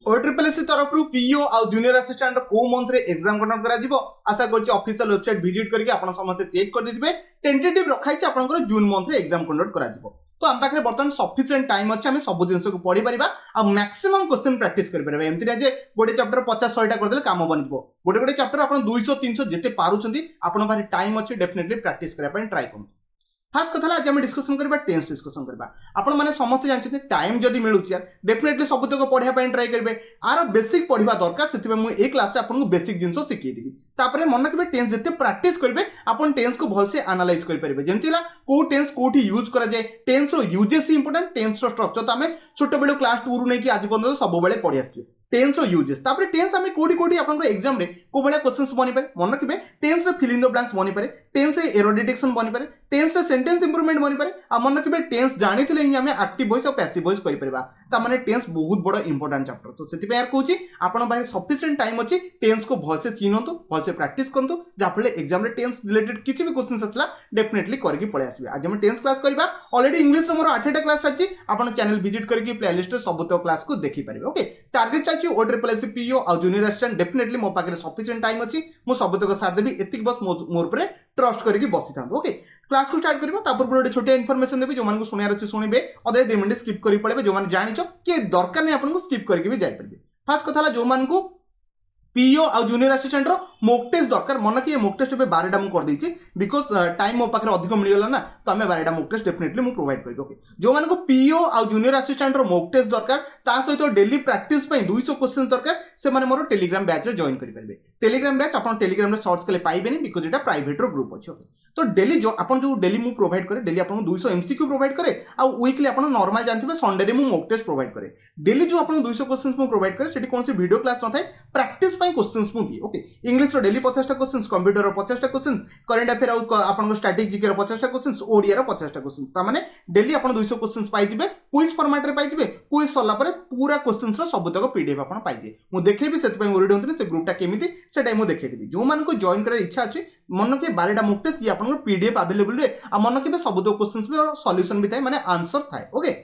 OAAS तरफ PO आ junior assistant को month रे एग्जाम कंडक्ट करा जिवो आशा करछि ऑफिशियल वेबसाइट विजिट करके आपण समस्त चेक कर दिथिबे टेंटेटिव रखाइछि आपनकर जून मंथ रे एग्जाम कंडक्ट करा जिवो तो हम पाखरे बर्तमान सफिशिएंट टाइम अछि हम सब जिंस को पढी परिबा आ मैक्सिमम क्वेश्चन प्रैक्टिस कर परिबा एमति जे गोटे चैप्टर 50 100 टा कर देले काम बन जिवो गोटे गोटे चैप्टर आपण 200 300 जते पारुछंती आपण बारे टाइम अछि डेफिनेटली प्रैक्टिस करा पय ट्राई करू फास्ट कथा आज हम डिस्कशन करबा टेंस डिस्कशन करबा आपण माने समस्त जानछते टाइम जदी मिलुछि यार डेफिनेटली सबतक पढिया पय ट्राई करबे आरो बेसिक पढिबा दरकार सेतिबे मु ए क्लास रे आपन को बेसिक जिंसो सिखै देबी तापरे मन रखबे टेंस जते प्रैक्टिस करबे आपण टेंस को भल से एनालाइज कर परिबे जेंतिला को टेंस कोठी यूज करा जाय टेंस रो यूजेस इंपोर्टेंट टेंस रो स्ट्रक्चर त हमें छोटो बेलो क्लास 2 रु नै कि आज पर्यंत सब बेले पढि आछी टेंस रो यूजेस तापरे टेंस हमें कोठी कोठी आपन को एग्जाम रे को बेला क्वेश्चंस बनि पारे मन रखबे टेंस रे फिल इन द ब्लैंक्स बनि पारे टेंस रे एरर डिटेक्शन बनि पारे टेंस रे सेंटेंस इंप्रूवमेंट बनि पारे आ मन रखबे टेंस जानिथिले ही हमें एक्टिव वॉइस और पैसिव वॉइस करि परबा ता माने टेंस बहुत बड़ इंपोर्टेंट चैप्टर तो सेति पे यार कहूची आपन बारे सफिशिएंट टाइम अछि टेंस को भल से चिनंतु भल से प्रैक्टिस करंतु जाफले एग्जाम रे टेंस रिलेटेड किछि भी क्वेश्चंस असला डेफिनेटली करके पळे आसीबे आज हम टेंस क्लास करबा ऑलरेडी इंग्लिश रो मोर 8टा क्लास अछि आपन चैनल विजिट करके प्लेलिस्ट रे सब तो क्लास को देखि परिबे ओके टारगेट चाहि OAAS पीओ आ जूनियर असिस्टेंट डेफिनेटली मो पाखरे सफिशिएंट टाइम अछि मो सब तक साथ देबी एतिक बस मोर ऊपर ट्रस्ट करके बसी था ओके क्लास को स्टार्ट करबो तापर गोटे छोटे इन्फॉर्मेशन देबी जो मान को सुनियार अछि सुनिबे अदे 2 मिनिट स्किप करि पळेबे जो मान जानिचो कि दरकार नै आपन को स्किप करके भी जाय परबे फर्स्ट कथाला जो मान को पीओ आ जूनियर असिस्टेंट रो मॉक टेस्ट दरकार मन कि मॉक टेस्ट पे 12टा मु कर देछि बिकॉज़ टाइम मो पाखरे अधिक मिल गला ना तो हमें 12टा मॉक टेस्ट डेफिनेटली मु प्रोवाइड करबो ओके जो मान को पीओ आ जूनियर असिस्टेंट रो मॉक टेस्ट दरकार ता सहित डेली प्रैक्टिस पे 200 क्वेश्चन दरकार से माने मोर टेलीग्राम बैच रे जॉइन करि परबे टेलीग्राम बैच आपन टेलीग्राम रे सर्च कले पाइबे नि बिकॉज़ एटा प्राइवेट रो ग्रुप अछि ओके तो डेली जो आपन जो डेली मु प्रोवाइड करे डेली आपन 200 एमसीक्यू प्रोवाइड करे आ वीकली आपन नॉर्मल जानथिबे संडे रे मु मॉक टेस्ट प्रोवाइड करे डेली जो आपन 200 क्वेश्चंस मु प्रोवाइड करे सेठी कोनसी वीडियो क्लास न थाए प्रैक्टिस पय क्वेश्चंस मु दिए ओके इंग्लिश रो डेली 50 टा क्वेश्चंस कंप्यूटर रो 50 टा क्वेश्चन करंट अफेयर आ आपन को स्टैटिक जीके रो 50 टा क्वेश्चंस ओडिया रो 50 टा क्वेश्चन ता माने डेली आपन 200 क्वेश्चंस पाइ जिबे क्विज फॉर्मेट रे पाइ जिबे क्विज सरला परे पूरा क्वेश्चंस रो सब तक पीडीएफ आपन पाइ जे मु देखेबी सेति पय ओरिड होतनी से ग्रुपटा केमिति सेटा मु देखे देबी जो मान को जॉइन करे इच्छा अछि मन के 12टा मॉक टेस्ट ये आपन को पीडीएफ अवेलेबल रे आ मन के सब तो क्वेश्चंस भी सॉल्यूशन भी थाए माने आंसर थाए ओके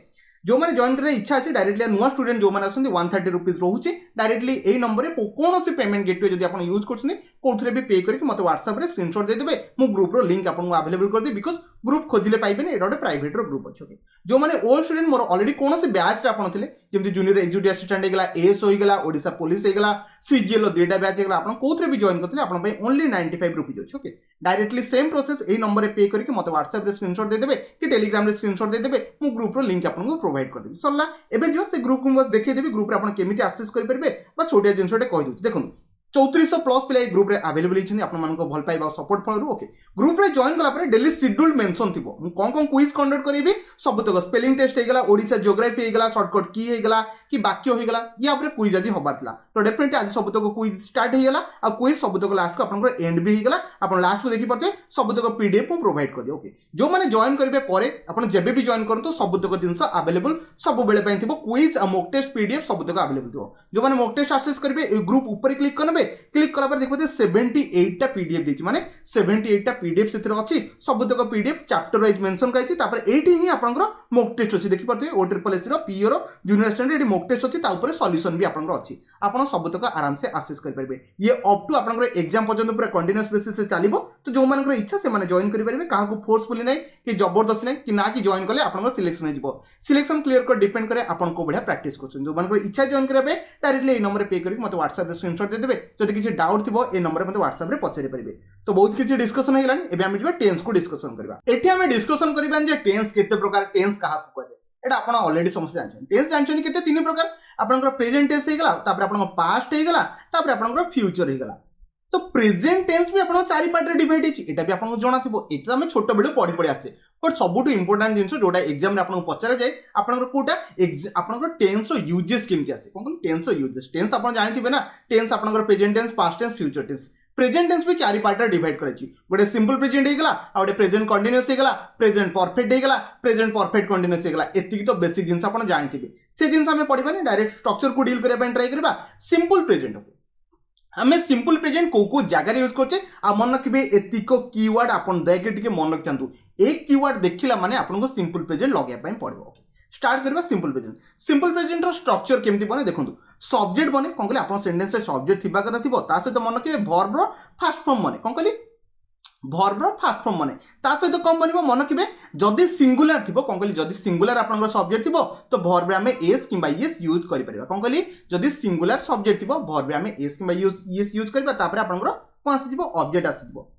जो माने जॉइन करे इच्छा अछि डायरेक्टली नुवा स्टूडेंट जो माने आछन 130 रुपीस रहउची डायरेक्टली एई नंबर रे कोनोसी पेमेंट गेटवे जदी आपन यूज करछनी कोथरे भी पे करके मते WhatsApp रे स्क्रीनशॉट दे देबे मु ग्रुप रो लिंक आपन को अवेलेबल कर दे बिकॉज़ ग्रुप खोजिले पाइबे ने एटा प्राइवेट रो ग्रुप अछि ओके जो माने ओल्ड स्टूडेंट मोर ऑलरेडी कोनोसी बैच रे आपन थिले जेमति जूनियर एग्जीक्यूटिव असिस्टेंट हेगला एएस होइगला ओडिसा पुलिस हेगला सीजीएल डेटा बैच हेगला आपन कोथरे भी जॉइन करथिले आपन पे ओनली 95 रुपीस अछि ओके डायरेक्टली सेम प्रोसेस एई नंबर रे पे करके मते WhatsApp रे स्क्रीनशॉट दे देबे कि टेलीग्राम रे स्क्रीनशॉट दे देबे मु ग्रुप रो लिंक आपन को प्रोवाइड कर देबी सरला एबे जो से ग्रुप को बस देखै देबी ग्रुप रे आपन केमिति एक्सेस करि परबे बा छोटिया जिंसोटे कहि दउची देखन 3400 प्लस पिला ग्रुप रे अवेलेबल हिछन आपन मान को भल पाइबा सपोर्ट फॉर ओके ग्रुप रे जॉइन कला पर डेली शेड्यूल मेंशन थिबो मु कोन क्विज कंडक्ट करिबी सब तक स्पेलिंग टेस्ट हेगला ओडिसा ज्योग्राफी हेगला शॉर्टकट की हेगला कि वाक्य हेगला या पर क्विज आज होबार थिला तो डेफिनेटली आज सब तक क्विज स्टार्ट हेगला आ क्विज सब तक लास्ट को आपन को एंड भी हेगला आपन लास्ट को देखि परते सब तक पीडीएफ मु प्रोवाइड कर दे ओके जो माने जॉइन करबे परे आपन जेबे भी जॉइन करन तो सब तक जिंस अवेलेबल सब बेले पय थिबो क्विज आ मॉक टेस्ट पीडीएफ सब तक अवेलेबल थिबो जो माने मॉक टेस्ट एक्सेस करबे ग्रुप ऊपर क्लिक करबे क्लिक कला पर देखो 78 टा पीडीएफ देछि माने 78 टा पीडीएफ सेतिर अछि सब तक पीडीएफ चैप्टर वाइज मेंशन काइछि तापर एठी ही आपनकर मॉक टेस्ट अछि देखि परते OAAS रो पीओ रो जूनियर स्टूडेंट एठी मॉक टेस्ट अछि ता ऊपर सॉल्यूशन भी आपनकर अछि आपन सब तक आराम से एक्सेस कर परबे ये अप टू आपनकर एग्जाम पर्यंत पूरा कंटीन्यूअस बेसिस से चलिबो तो जो मानकर इच्छा से माने जॉइन करि परबे काहा को फोर्सफुली नै कि जबरदस्ती नै कि ना कि जॉइन करले आपनकर सिलेक्शन हो जिवो सिलेक्शन क्लियर कर डिपेंड करे आपन को बढ़िया प्रैक्टिस करछन जो मानकर इच्छा जॉइन करबे डायरेक्टली ए नंबर पे करके मते WhatsApp रे स्क्रीनशॉट दे देबे जदि किछि डाउट थिबो ए नंबर मते WhatsApp रे पछरे परिबे तो बहुत किछि डिस्कशन हेलानी एबे हम जिबा टेंस को डिस्कशन करबा एठी हम डिस्कशन करबा जे टेंस केते प्रकार टेंस कहा को कहै एटा आपण ऑलरेडी समझ जानछन टेंस जानछन केते तीन प्रकार आपनकर प्रेजेंट टेंस हेगला तापर आपनकर पास्ट हेगला तापर आपनकर फ्यूचर हेगला तो प्रेजेंट टेंस भी आपन चारि पार्ट रे डिवाइड हेछि एटा भी आपन जणा थिबो एटा हम छोट बेले पढि पढि आछे बट सबुटु इंपोर्टेंट जिंस जोडा एग्जाम रे आपन पचरा जाय आपनकर कोटा आपनकर टेंस रो यूजेस केमति आसे कोन टेंस रो यूजेस टेंस आपन जानि थिबे ना टेंस आपनकर present tense past tense future tense present tense भी चारि पार्ट रे डिवाइड करछि गोटे सिंपल प्रेजेंट हेगला आ गोटे प्रेजेंट कंटीन्यूअस हेगला प्रेजेंट परफेक्ट हेगला प्रेजेंट परफेक्ट कंटीन्यूअस हेगला एतिकी तो बेसिक जिंस आपन जानि थिबे से जिंस हमें पढिबा ने डायरेक्ट स्ट्रक्चर को डील करबा ट्राई करबा सिंपल प्रेजेंट हमें सिंपल प्रेजेंट को जगह यूज करछे आ मन रखबे एतिको कीवर्ड आपन दयके टिके मन रखथांतु एक कीवर्ड देखिला माने आपन को सिंपल प्रेजेंट लगेया पय पड़बो स्टार्ट करबा सिंपल प्रेजेंट रो स्ट्रक्चर केमति बने देखंतु सब्जेक्ट बने कौन कहले आप सेंटेंस रे सब्जेक्ट थिबा कथा थिबो ता सहित मन रखिबे वर्ब रो फास्ट फॉर्म बने कौन कहले वर्ब रो फास्ट फॉर्म बने ता सहित कौन बनिबो मन रखिबे जदी सिंगुलर थिबो कौन कहले जदी सिंगुलर आपन सब्जेक्ट थिबो तो वर्ब रे हमें एस किंबा एस यूज करि परिबा कौन कहले जदी सिंगुलर सब्जेक्ट थिबो वर्ब रे हमें एस किंबा एस यूज करबा तापर आपन कोन आसीबो ऑब्जेक्ट आसीबो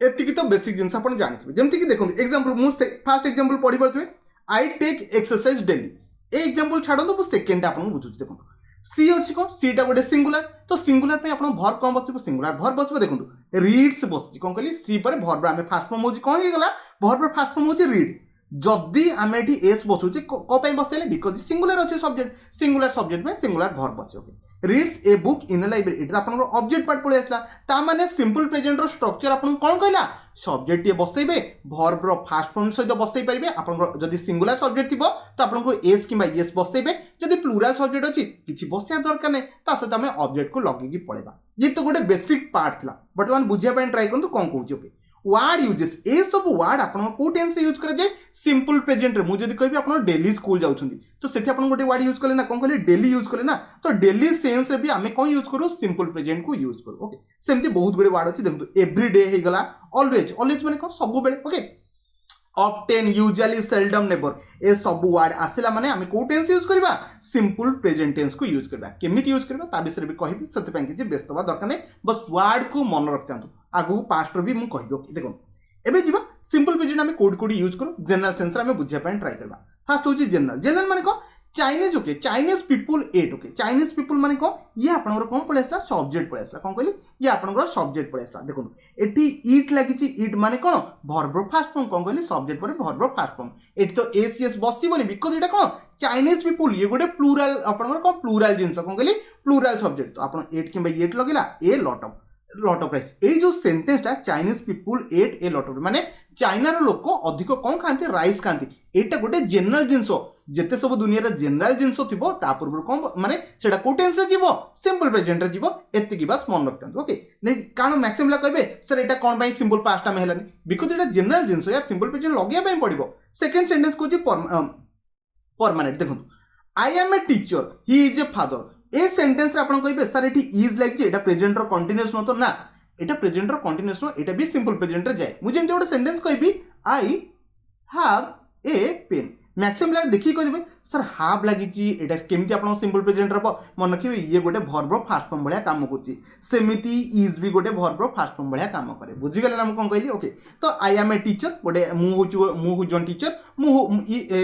एतिकी तो बेसिक जिंस आपण जानथिबे जेमति कि देखो एग्जांपल मु फर्स्ट एग्जांपल पढि परथुवे आई टेक एक्सरसाइज डेली ए एग्जांपल छाडो तो सेकंड आपन बुझुछ देखो सी अछि को सी टा गोटे सिंगुलर तो सिंगुलर पे आपण वर्ब कोन बसिबो सिंगुलर वर्ब बसिबो देखो रीड्स बसछि कोन कहली सी पर वर्ब हमें फास्ट फॉर्म होछि कोन हे गला वर्ब फास्ट फॉर्म होछि रीड जदी हमें एठी एस बसुछि को पे बसेले बिकॉज़ सिंगुलर अछि सब्जेक्ट में सिंगुलर वर्ब बसि okay reads a book in library it आपन ऑब्जेक्ट पार्ट पळे आसला ता माने सिंपल प्रेजेंट रो स्ट्रक्चर आपन कोन कहला सब्जेक्ट ये बसैबे वर्ब रो फास्ट फॉर्म सहित बसै परिबे आपन जदी सिंगुलर सब्जेक्ट थिबो तो आपन को एस किबा एस बसैबे जदी प्लुरल सब्जेक्ट अछि किछि बसिया दरकार नै ता सहित हमें ऑब्जेक्ट को लगे की पळेबा ये तो गोटे बेसिक पार्ट थला वर्तमान बुझिया पय ट्राई करन तो कोन कहूची ओके वर्ड यूजेस ए सब वर्ड आपन को टेंस यूज करे जे सिंपल प्रेजेंट रे मु जदी कहबी आपन डेली स्कूल जाउछुंदी तो सेठी आपन गोटे वर्ड यूज करले ना कोन कहले डेली यूज करले ना तो डेली सेंस रे भी हमें कोन यूज करू सिंपल प्रेजेंट को यूज करू ओके सेमती बहुत बड़े वर्ड अछि देखु एवरीडे हे गला ऑलवेज माने कोन सब बेले okay often usually seldom never a सब वर्ड आसिला माने हमें को टेंस यूज करबा सिंपल प्रेजेंट टेंस को यूज करबा केमिति यूज करबा ता विषय भी कहबी सते पय कि व्यस्त बा दरकार नै बस वर्ड को मन रखतांतु आगु पास्ट रो भी मु कहबो देखो एबे जीवा सिंपल प्रेजेंट हमें कोड यूज करो जनरल सेंस रे हमें बुझिया पय ट्राई करबा फर्स्ट होची जनरल माने को Chinese okay Chinese people at okay Chinese people माने को ये आपनकर कोन पळे आसला सब्जेक्ट पळे आसला कोन कहली ये आपनकर सब्जेक्ट पळे आसला देखो एटी ईट लागिची ईट माने कोन वर्ब रो फास्ट फॉर्म कोन कहली सब्जेक्ट पर वर्ब रो फास्ट फॉर्म एटी तो ACS बसिबोनी because Etah cone Chinese people ये गोटे प्लुरल आपनकर कोन प्लुरल जिंस कोन कहली प्लुरल सब्जेक्ट तो आपन एट किबा एट लगेला ए लॉट ऑफ राइस ए जो सेंटेंस टा Chinese people at a lot of माने चाइना रो लोक अधिक कोन खांती राइस खांती एटा गोटे जनरल जिंसो जेते सब दुनिया रे जनरल जिंसो थिबो ता पूर्व कोन माने सेटा को टेंस रे जीवो सिंपल प्रेजेंट रे जीवो एत्ते की बस मन रखतांत ओके नै कानो मैक्सिमम ला कहबे सर एटा कोन पई simple past time हेलानी because Etah general जिंसो या सिंपल प्रेजेंट लगिया पई पड़िबो सेकंड सेंटेंस को जी परमानेंट देखो I am a teacher he is a father a sentence रे आपण कहबे सर एठी is like J Etah present रो कंटीन्यूअस न तो ना एटा प्रेजेंट रो कंटीन्यूअस न एटा भी सिंपल प्रेजेंट रे जाय मुझे एटा सेंटेंस कहबी I have a pen maximum लाग देखि कहबे सर हाफ लागिची एटा केमिति आपण सिंपल प्रेजेंट रबो मन रखिबे ये गोटे वर्ब रो फास्ट फॉर्म भलिया काम करची सेमिति इज भी गोटे वर्ब रो फास्ट फॉर्म भलिया काम करे बुझि गेले ना हम कोन कहली ओके तो आई एम ए टीचर गोटे मु Heusen teacher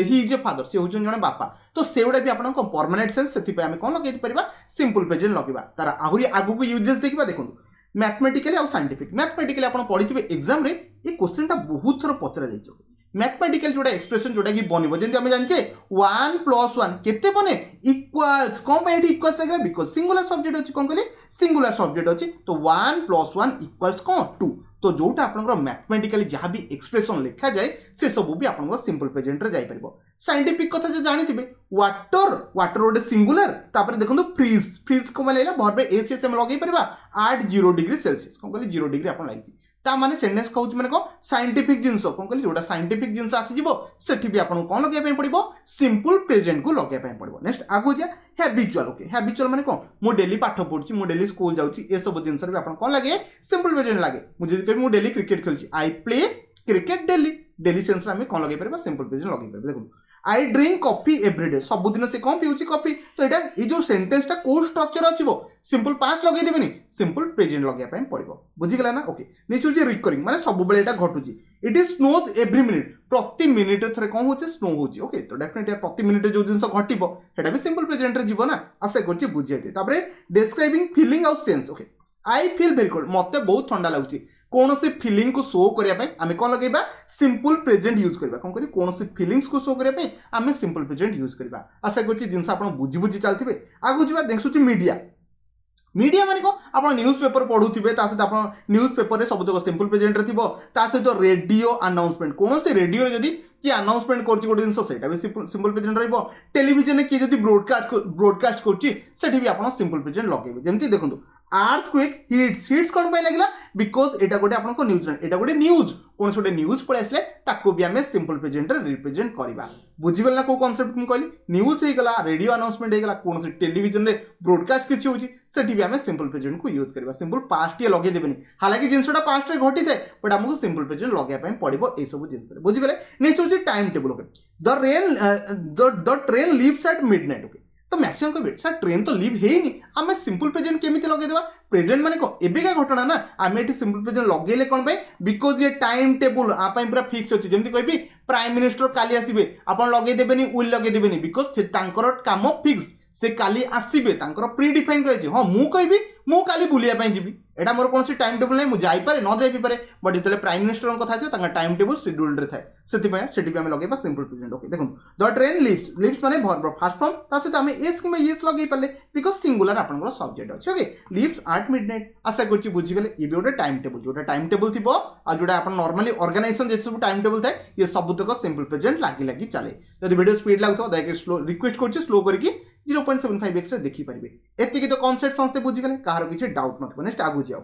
he is a father से हुजन जने बापा तो सेउडा भी आपण को परमानेंट सेंस सेति पे हमें कोन लगै परिबा सिंपल प्रेजेंट लगेबा तारा आहुरी आगु को यूजेस देखिबा देखो मैथमेटिकली और साइंटिफिक मैथमेटिकली आपण पढिथिबे एग्जाम रे ए क्वेश्चन टा बहुत थरो पचरा जाइछ मैथमेटिकल जोटा एक्सप्रेशन जोटा कि बनिबो जेंति हम जानचे 1 + 1 केते बने इक्वल्स कोन पे एठी इक्वल्स लागला बिकॉज़ सिंगुलर सब्जेक्ट अछि कोन कहले सिंगुलर सब्जेक्ट अछि तो 1 + 1 = कोन 2 तो जोटा आपनकर मैथमेटिकली जहां भी एक्सप्रेशन लिखा जाए से सब भी आपनकर सिंपल प्रेजेंट रे जाई परबो साइंटिफिक कथा जे जानिथिबे वाटर रोड सिंगुलर तापर देखंतु फ्रीज को मानेला वर्ब एसीएस हम लगै परबा 8 0 डिग्री सेल्सियस कोन कहले 0 डिग्री आपन लागिछि ता माने सेंटेंस कहउछ माने को साइंटिफिक जिंस कोन कहले जोटा साइंटिफिक जिंस आसी जिवो सेठी भी आपन कोन लगे पय पड़िबो सिंपल प्रेजेंट को लगे पय पड़िबो नेक्स्ट आगु जा हैबिचुअल ओके हैबिचुअल माने को मु डेली पाठ पढुची मु डेली स्कूल जाउची ए सब जिंस रे आपन कोन लागे सिंपल प्रेजेंट लागे मु जदी कहबी मु डेली क्रिकेट खेलची I play cricket daily sense रे हम कोन लगे परबा सिंपल प्रेजेंट लगे परबा देखो आई ड्रिंक कॉफी एवरीडे सब दिन से कौन पिउची कॉफी तो एटा ए जो सेंटेंस टा को स्ट्रक्चर आछिबो सिंपल पास्ट लगे देबेनी सिंपल प्रेजेंट लगे पय पड़िबो बुझि गेला ना ओके नेक्स्ट होची रिकरिंग माने सब बेले एटा घटुची it is snows every minute प्रति मिनिट थरे कोन होची स्नो होची ओके तो डेफिनेटली प्रति मिनिट जो जिंस घटिबो सेटा भी सिंपल प्रेजेंट रे जीवो ना आसे करची बुझियते ताबरे describing feeling out sense okay I feel very cold मते बहुत ठंडा लागुची कौन से फीलिंग को शो करने आम कौन लगेगा सिंपल प्रेजेंट यूज करबा कौन करी कौन से फीलिंग्स को शो करने आम सिंपल प्रेजेंट यूज करबा आशा करछि जिंस आपण बुझी बुझी चलथिबे आगु जिबा देखसुछि मीडिया माने को आपण न्यूज़ पेपर पढुथिबे ता सहित आपण न्यूज़ पेपर रे सब तक सिंपल प्रेजेंट रे थिबो ता सहित रेडियो अनाउंसमेंट कौन से रेडियो रे जदी कि अनाउंसमेंट करछि गोटे जिंस सेटा भी सिंपल प्रेजेंट रहइबो टेलीविजन रे कि जदी ब्रॉडकास्ट करछि सेठी भी आपण सिंपल प्रेजेंट लगेबे जेमति देखंतु अर्थक्वेक हिट्स कौन पे लगिला बिकॉज एटा गोटे आपन को न्यूज एटा गोटे न्यूज कोन छोटे न्यूज पळे आसले ताको भी हमें सिंपल प्रेजेंट रे रिप्रेजेंट करबा बुझी गल ना को कांसेप्ट मु कहली न्यूज हे गला रेडियो अनाउंसमेंट हे गला कोन से टेलीविजन रे ब्रॉडकास्ट किछि होची सेठी भी हमें सिंपल प्रेजेंट को यूज करबा सिंपल पास्ट ये लगे देबनी हालांकि जिंसटा पास्ट रे घटी थाए बट हमको सिंपल प्रेजेंट लगे पय पड़िबो ए सब जिंस रे बुझी गले नेक्स्ट होची time table okay the train leaves eight midnight okay तो मैक्सिमम कहबे सर ट्रेन तो लीव हेनी आमे सिंपल प्रेजेंट केमिति लगे देबा प्रेजेंट माने को एबेका घटना ना आमे एटी सिंपल प्रेजेंट लगेले कोन पे बिकॉज ये टाइम टेबल आ पय पूरा फिक्स अछि जेमति कहबी प्राइम मिनिस्टर काली आसीबे आपण लगे देबेनी विल लगे देबेनी बिकॉज से तांकर काम फिक्स से काली आसीबे तांकर प्री डिफाइन करछि हां मु कहबी मु काली बुलिया पय जिबी एटा मोर कोनसी टाइम टेबल नै मु जाई पारे न जाई पारे बट जेतले प्राइम मिनिस्टर कथा छै तांका टाइम टेबल शेड्यूल्ड रे थाए सेति पय सेति पे हम लगेबा सिंपल प्रेजेंट ओके देखो द ट्रेन लीव्स माने वर्ब फास्ट फॉर्म ता से हमें एस कि यस लगेई पाले बिकॉज सिंगुलर आपनकर सब्जेक्ट अछि ओके लीव्स एट मिडनाइट आशा करछि बुझी गेले ए भी ओटे टाइम टेबल जोटा टाइम टेबल थिबो आ जोटा आपन नॉर्मली ऑर्गेनाइजेशन जे सब टाइम टेबल थाए ये सब तक सिंपल प्रेजेंट लागी चले जदि वीडियो स्पीड लागतो दयके स्लो रिक्वेस्ट करछि स्लो करके 0.75x रे देखि परिबे एति की तो कांसेप्ट समस्त बुझी गेले काहर किछि डाउट नथबो नेक्स्ट आगु जाओ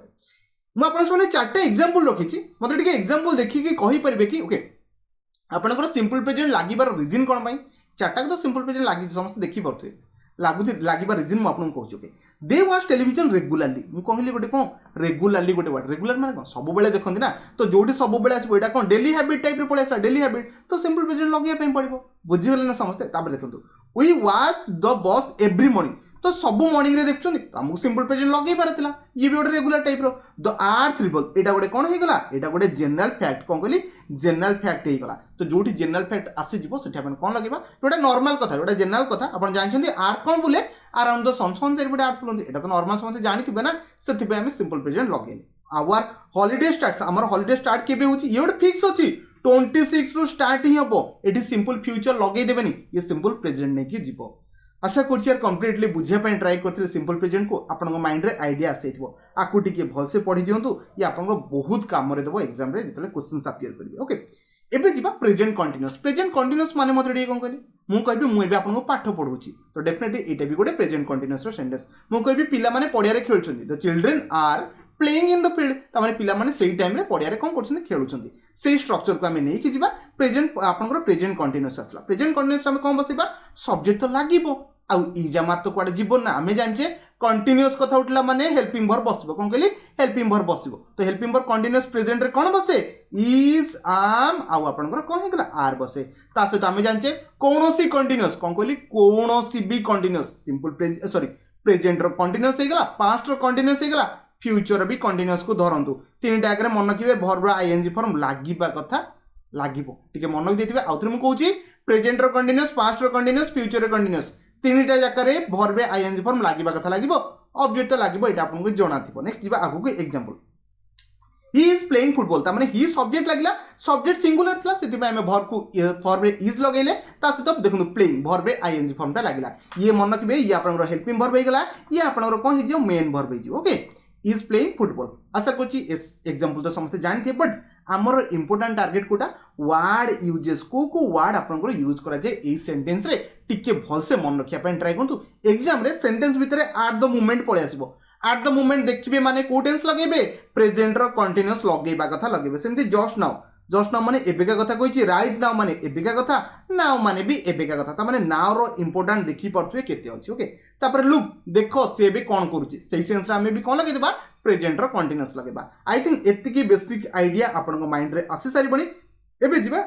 मु आपन सोने चारटे एग्जांपल रखिछि मते टिके एग्जांपल देखि कि कहि परिबे कि ओके आपनकर सिंपल प्रेजेंट लागिबार रीजन कोन पई चारटा तो सिंपल प्रेजेंट लागि समस्त देखि परथि लागिबार रीजन मु आपन कहू ओके दे वाच टेलीविजन रेगुलरली मु कहली गोटे कोन रेगुलरली गोटे वर्ड रेगुलर माने कोन सब बेले देखंती ना तो जोडी सब बेले आसी एटा कोन डेली हैबिट टाइप रे पळे आसा डेली हैबिट तो सिंपल प्रेजेंट लगिया पई पड़िबो बुझी गेले ना समस्त तापर देखंतु we watch the bus every morning तो सब मॉर्निंग रे देखछोनी हमहु सिंपल प्रेजेंट लगे पारतिला ये भी गोटे रेगुलर टाइप रो द अर्थ रिवॉल्व एटा गोटे कोन हे गला एटा गोटे जनरल फैक्ट कोन कहली जनरल फैक्ट हे गला तो जोठी जनरल फैक्ट आसी जिवो सेठी अपन कोन लगेबा जोटा नॉर्मल कथा जोटा जनरल कथा अपन जानछन्ती अर्थ कोन बुले अराउंड द सन चारि पटे अर्थ बुलंती एटा तो नॉर्मल समझे जानिथिबे ना सेति पे हम सिंपल प्रेजेंट लगेली आवर हॉलिडे स्टार्ट्स हमर हॉलिडे स्टार्ट केबे होची ये गोटे फिक्स होची 26 रु स्टार्ट ही हबो एटी सिंपल फ्यूचर लगे देबेनी ये सिंपल प्रेजेंट नै कि जीवो आशा करछि यार कंप्लीटली बुझिया पय ट्राई करथिले सिंपल प्रेजेंट को आपन माइंड रे आईडिया आसेथिबो आकु टिके भल से पढि दियंतु ये आपन बहुत काम रे देबो एग्जाम रे जतले क्वेश्चंस अपियर करिवे ओके एबे जिबा प्रेजेंट कंटीन्यूअस माने मते डी कोन कहली मु कहबी मु एबे आपन पाठ पढुची तो डेफिनेटली एटा भी गोटे प्रेजेंट कंटीन्यूअस रो सेंटेंस मु कहबी पिला माने पडिया रे खेलछन्ती the children are playing in the field ता माने पिला माने सेही टाइम रे पडिया रे कोन करछन्ती खेलुछन्ती सेही स्ट्रक्चर को हमें नै कि जिबा प्रेजेंट आपनकर प्रेजेंट कंटीन्यूअस आसला प्रेजेंट कंटीन्यूअस हम कोन बसिबा सब्जेक्ट तो लागिबो आ इजामात तो क्वाडे जीवन ना हमें जानछे कंटीन्यूअस कथा उठला माने हेल्पिंग वर्ब बसिबो कोन कहली हेल्पिंग वर्ब बसिबो तो हेल्पिंग वर्ब कंटीन्यूअस प्रेजेंट रे कोन बसे इज आम आ आपनकर कोन हेगला आर बसे ता से हमें जानछे कोनोसी कंटीन्यूअस कोन कहली कोनोसी भी कंटीन्यूअस सिंपल सॉरी प्रेजेंट रो कंटीन्यूअस हेगला पास्ट रो कंटीन्यूअस हेगला फ्यूचर भी कंटीन्यूअस को धरंतु तीन टैग रे मन रखिबे वर्ब रो आईएनजी फॉर्म लागिबा कथा लागिबो टिके मन रख देथिबे आउथरे मु कहूची प्रेजेंट रो कंटीन्यूअस पास्ट रो कंटीन्यूअस फ्यूचर रो कंटीन्यूअस तीनटा जाकर वर्ब रे आईएनजी फॉर्म लागिबा कथा लागिबो ऑब्जेक्ट तो लागिबो एटा आपन को जणा थिबो नेक्स्ट जिबा आगु को example he is playing football ता माने ही सब्जेक्ट लागला सब्जेक्ट सिंगुलर थला सेति पे हमें वर्ब को वर्ब रे इज लगेले ता से तो देखु प्लेइंग वर्ब रे आईएनजी फॉर्म ता लागला ये मन रखिबे ये आपन रो हेल्पिंग वर्ब हे गला ये आपन रो कोन हे जे मेन वर्ब हे जे ओके इज प्लेइंग फुटबॉल आशा करछि इस एग्जांपल तो समस्त जानथि बट हमर इंपोर्टेंट टारगेट कोटा वर्ड यूजेस को वर्ड आपन को यूज करा जे ए सेंटेंस रे टिके भल से मन रखिया पे ट्राई करतु एग्जाम रे सेंटेंस भितरे एट द मोमेंट पळे आसीबो एट द मोमेंट देखिबे माने को टेंस लगेबे प्रेजेंट रो कंटीन्यूअस लगेबा कथा लगेबे सेमति जस्ट नाउ माने एबेका कथा कहिछि राइट नाउ माने एबेका कथा नाउ माने भी एबेका कथा ता माने नाउ रो इंपोर्टेंट देखि परथुए केते अछि ओके तापर लुक देखो से भी कोन करूछि सेही सेंस रे हमें भी कोन लगे देबा प्रेजेंट रो कंटीन्यूअस लगेबा आई थिंक एति की बेसिक आईडिया आपन को माइंड रे आसी सारी बणी एबे जिबा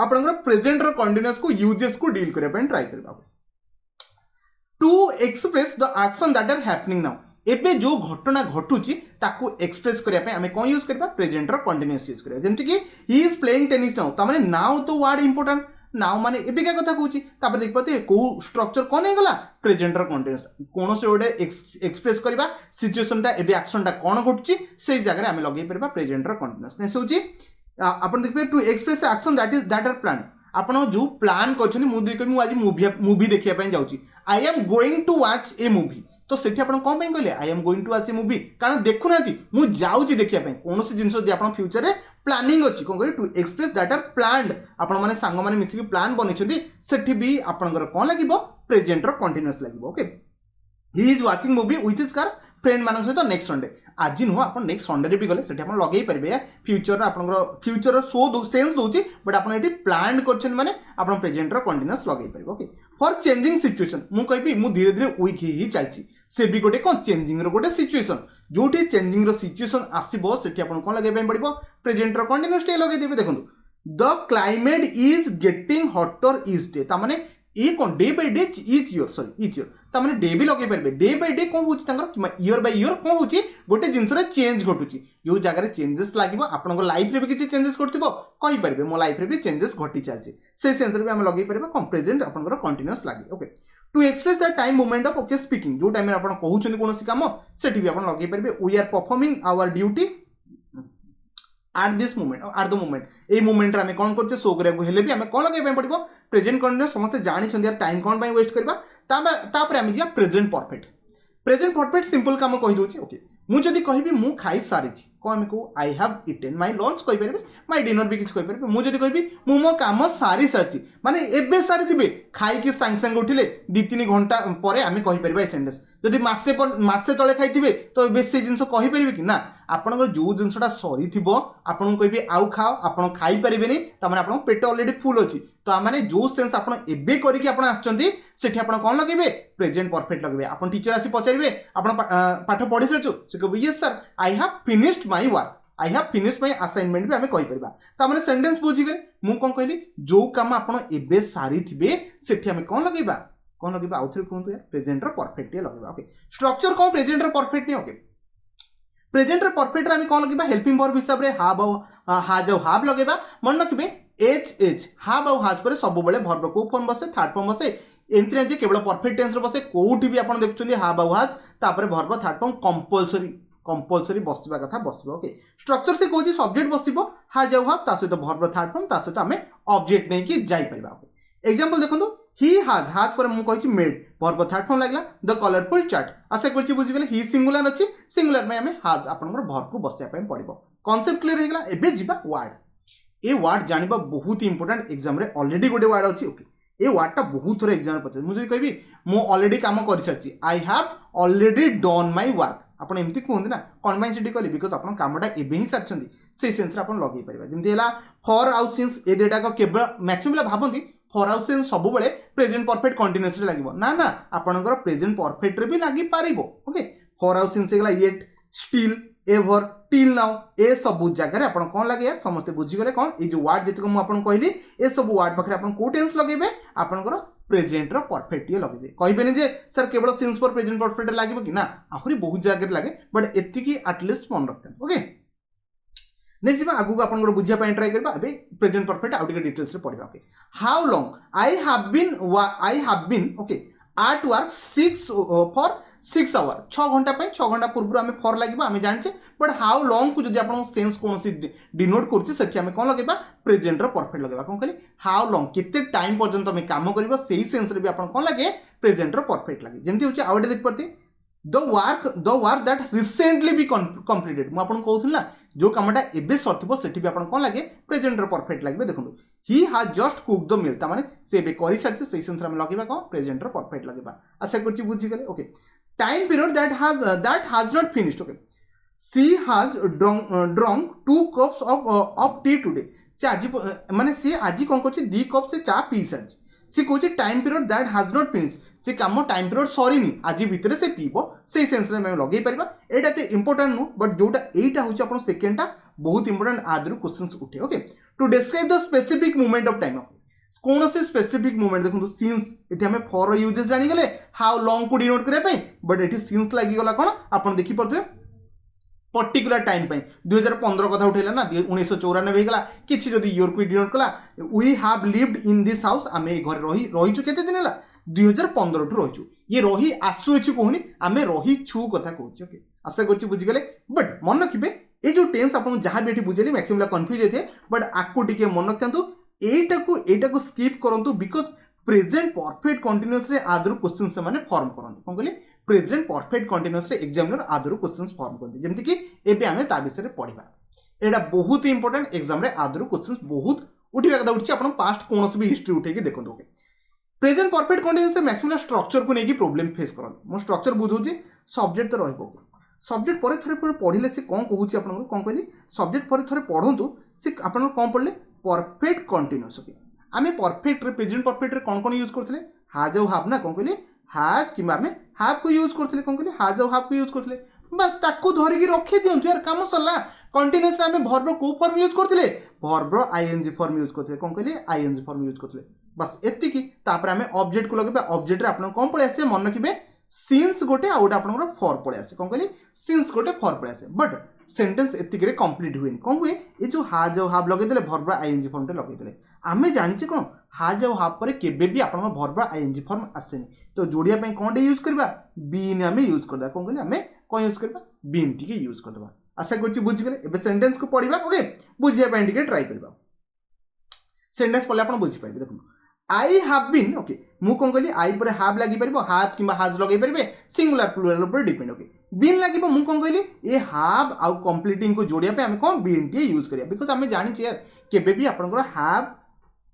आपन को प्रेजेंट रो कंटीन्यूअस को यूजेस को डील करे पे ट्राई करबा to express the action that are happening now एबे जो घटना घटुची ताकू एक्सप्रेस करिया पे हमें कोन यूज करबा प्रेजेंट रो कंटीन्यूअस यूज करिया जेंति कि he is playing tennis now ता माने नाउ तो वर्ड इंपोर्टेंट नाउ माने एबे का कथा कहूची तापर देख पते को स्ट्रक्चर कोन हे गला प्रेजेंट रो कंटीन्यूअस कोनो से ओडे एक्सप्रेस करबा सिचुएशन ता एबे एक्शन ता कोन घटुची सेही जगह रे हमें लगेई परबा प्रेजेंट रो कंटीन्यूअस ने सोची आपण देखबे to express action that are plan आपण जो प्लान करछनी मु देख मु आज मूवी देखिया पे जाउची I am going to watch a movie तो सेठी आपण कोन पे कहले I am going to watch a movie कारण देखु नाती मु जाउची देखिया पे कोनोसी जिंसो जे आपण फ्यूचर रे प्लानिंग अछि कोन करे to express that are planned आपण माने सांग माने मिसी प्लान बनिछथि सेठी भी आपनकर कोन लागिबो प्रेजेंट रो कंटीन्यूअस लागिबो okay he is watching movie with his car friend मान सहित नेक्स्ट संडे आज नुह आप नेक्स्ट संडे भी गले से लगे पारे फ्यूचर फ्यूचर शो सेन्स दूसरी बट आप प्लान कर माने आप प्रेजेंट कंटिन्यूअस लगे पारे ओके फॉर चेंजिंग सिचुएशन मुझे कहबी मु धीरे धीरे वीक ही चलती से भी गोटे कौन चेंजिंग गोटे सिचुएशन जो चेंजिंग सिचुएशन आसो से कौन लगे पड़ो प्रेजेंट कंटिन्यूअस टे लगे देखो the climate is getting hotter is day ताने ये कौन day by day etch year sorry etch year ताने डे भी लगे पारे डे बाय डे कौन होकर ईयर बाय ईयर कौन हो गोटे जिनस चेंज घटुची जो जगह चेंजेस लगे आप लाइफ में भी किसी चेंजेस करते मो लाइफ में भी चेंजेस घटी चलती से सेंस भी आम लगे पारे कौन प्रेजेंट आप कंटिन्यूअस लगे okay to express the time moment of okay speaking जो टाइम आप कहते कौन काम से भी आप लगे पारे we are performing our duty at this moment at the moment ये मोमेंट आम कौन करते शो करा भी आम कौन लगे पड़ो प्रेजेंट कंटिन्यूअस समस्त जानी टाइम कौन वेस्ट करवा आम जा प्रेजेंट परफेक्ट सिंपल काम कहीदे ओके मुझे कहबी मु खाई सारी कौन कहूँ I have eaten my lunch कहीपर माय डिनर भी किसी कहीपर मुझे कहबी मु मो काम सारी सारी माने एबे सारी थे खाई सांगे सांगे उठिले 2-3 घंटा पर आम कहीपर ए सेंटेंस जदि मसे तले खाई तो से जिन कहीपर कि ना आपंकर जो जिनसा सरी थी आपको कहबी आउ खाओ आप खाई पारे आप पेट अलरेडी फुल अच्छी तो आम जो सेन्स आप एबे करके कौन लगे प्रेजेंट परफेक्ट लगे आप टीचर आसी पचारे आप पाठ पढ़ी सारी से कह yes sir I have finished my work I have finished my assignment भी आम कहीपर तो सेंटेंस बुझीगले मुझे कौन कहली जो काम आप एबे सारी थे से कौन लगे आउ थे कहूँ यार प्रेजेंट परफेक्ट लगे ओके स्ट्रक्चर कौन प्रेजेंट परफेक्ट नहीं ओके प्रेजेंट परफेक्ट आम कौन लगे हेल्पिंग वर्ब हिसाब से हाज आउ हाव लगे मन रखिए एच हाव आउ हाज पर सब भर्ब को फॉर्म बसे थर्ड फॉर्म बसे एमती नहीं केवल परफेक्ट टेंस बसे कौटी भी आप देखुं हाव आउ हाज तापर भर्ब थर्ड फॉर्म कंपलसरी बसवा कथा बसब ओके स्ट्रक्चर से कौन सब्जेक्ट बसब हाज आउ हाव ता सहित भर्ब थर्ड फॉर्म ता सहित आम ऑब्जेक्ट नहीं कि जाइपर एग्जांपल देखो ही हाज हाज पर मुझे मेड भर्ब थर्ड फॉर्म लगला द कलरफुल चार्ट आशा कर बुझीगले ही सिंगुलर अच्छी सिंगुलर में आम हाज आप भर्ब को बसाया पड़ो कॉन्सेप्ट क्लियर होगा एबे जीवा वर्ड ये वर्ड जानवा बहुत इंपोर्टेंट एग्जाम रे ऑलरेडी गोटे वर्ड अच्छी ओके ये वर्डटा बहुत थोड़ा एग्जाम पचार मुझे कहबी मु ऑलरेडी काम कर सारी I have already done my work आपन एमती कहते ना कौन पाई सीटी कली बिकज आप कामटा एबे ही सारी से सेन्स आप लगे पारे जमी फॉर आउ सिंस ए दुटा केवल मैक्सिमम भावती फॉर आउ सिंस सब प्रेजेंट परफेक्ट कंटिन्यूअस लगे ना ना आपनकर प्रेजेंट परफेक्ट रे भी लगी पारिबो ओके फॉर आउ since yet still ever till now ए सब जगह आप कौन लगे समस्ते बुझीगले कौन ये जो वर्ड जी मुझे कहली ए सब वर्ड पाखे आप कौ टेंस लगे आपंकर प्रेजेंट परफेक्ट ये लगे कहबेनि जे सर केवल सिंस पर प्रेजेंट परफेक्ट लगे कि ना आहरी बहुत जगह लगे बट एतिकी एटलिस्ट मन रखते ओके नेक्स्ट आगू आप बुझापी ट्राई करवा प्रेजेंट परफेक्ट आउ डिटेल्स पढ़ा okay how long I have been okay at work 6 hour 6 घंटा 6 घंटा पूर्व आम फॉर लगे आम जाने बट हाउ लॉन्ग को जब आप सेंस कौन डिनोट कर कौन लगे प्रेजेंट परफेक्ट लगे कौन कहली हाउ लॉन्ग केते टाइम पर्यंत आम काम कर सेंस रे भी आप कौन लगे प्रेजेंट परफेक्ट लगे जमी हूँ आउ गए देख पारे द वर्क दैट रिसेंटली भी कंप्लीटेड मुझे कहूँ ना जो कमटा एबे सरथिबो सेठी भी आपन कौन लगे प्रेजेंट परफेक्ट लगे देखो ही हाज जस्ट कुक द मील तामाने से बे करि सारी से सेंस रे लगेबा कौन प्रेजेंट परफेक्ट लगेबा आशा करछि बुझी गले okay time period that has not finished okay she has drunk 2 cups of tea today से आज माने से आज कौन करछि 2 कप से चा पी सारी से कहछि time period that has not finished से कम टाइम पीरियड सरीनी आज भितर से पीब से सेंस में लगे पार यहाँ तो इंपोर्टाट नुह बट जोटा यहीटा हूँ सेकेंडटा बहुत इंपोर्टाट आदि क्वेश्चन उठे okay to describe the specific moment of time कौन से स्पेसिफिक मोमेंट देखो सिंस ये आम फॉर यूजेस जानीगले हाउ लॉन्ग को डिनोट करने बट ये सिंस लगिगला कौन आप देखिपे पर्टिकुलर टाइम 2015 कथा उठेला ना 1994 होगा किसी जदि ईयर को डिनोट कला we have lived in this house आम घर रहीचु केते दिन है 2015 ठू रहीचु ये रही आसुचु कहूनी आम रहीचु कथा कहूँ ओके आशा कर बुझीगले बट मन रखिए ये जो टेंस आपको जहाँ भी बुझेली मैक्सिमम कन्फ्यूज होते बट आपको टे मन रखता एटा को स्किप करूँ बिकज प्रेजेंट परफेक्ट कंटिन्यूअस आदर क्वेश्चन से फॉर्म करते कौन कहले प्रेजेंट परफेक्ट कंटिन्यूअस एग्जामिनर आदर क्वेश्चन फॉर्म करते जमीन कि एबे आम ता विषय पढ़ा यहाँ बहुत इंपोर्टेंट एग्जाम आदर क्वेश्चन बहुत उठा कथा उठी आप पास्ट कौन भी हिस्ट्री उठे देखो okay present perfect continuous maximum structure को लेकिन प्रॉब्लम फेस करते मो स्ट्रक्चर बुझे सब्जेक्ट तो रही सब्जेक्ट पर थोड़े पढ़ले से कौन कहूँ आपको कौन कहली सब्जेक्ट पर थोड़े पढ़ु से आप कौन पढ़ले परफेक्ट कंटिन्यूअस ओके आम परफेक्ट प्रेजेंट परफेक्ट रे कौन कौन यूज करते हाज आउ हाव ना कौन कहली हाज कि आम हाव को यूज करते कौन कहली हाज आउ हाव को यूज करते बस ताकू धरिकी रखी दिंतु यार काम सरला कंटिन्यूअस आम भर्बर को फॉर्म यूज करते भर्बर आईएनजी फॉर्म यूज करते कौन कहली आईएनजी फॉर्म यूज करते बस एतिकी तापर आम ऑब्जेक्ट को लगे ऑब्जेक्ट रे आपन कौन पळे आसे मन रखिबे सिंस गोटे आउट आपन फॉर पळे आसे कौन कहली सिंस गोटे फॉर पळे आसे बट सेंटेंस एतिकी रे कंप्लीट हुए कौन हुए ये जो हाज और हाव लगे देले भर्बर आईएनजी फॉर्म टे लगे देले आमे जानिचे कोन हाज और हाव पर केबे भी आपन भर्बर आईएनजी फॉर्म आसेनी तो जोड़िया पई कोन यूज करबा बीन आमे यूज करदा कौन कहली आमे कोन यूज करबा बीन टिके यूज करबा आशा करछि बुझि गेले एबे सेंटेंस को पढिबा ओके बुझिया पई टिके ट्राई करबा सेंटेंस पढले आपन बुझि पाइबे देखु आई हैव बीन ओके मु कोन कहली आई पर हैव लागि परबो हैव किबा हैज लगे परबे सिंगुलर प्लुरल पर डिपेंड ओके बीन लागिबो मु कोन कहली ए हैव आउ कंप्लीटिंग को जोड़िया पे हमें कोन बीन टी यूज करिया बिकॉज़ हमें जानि छी यार केबे भी आपनकर हैव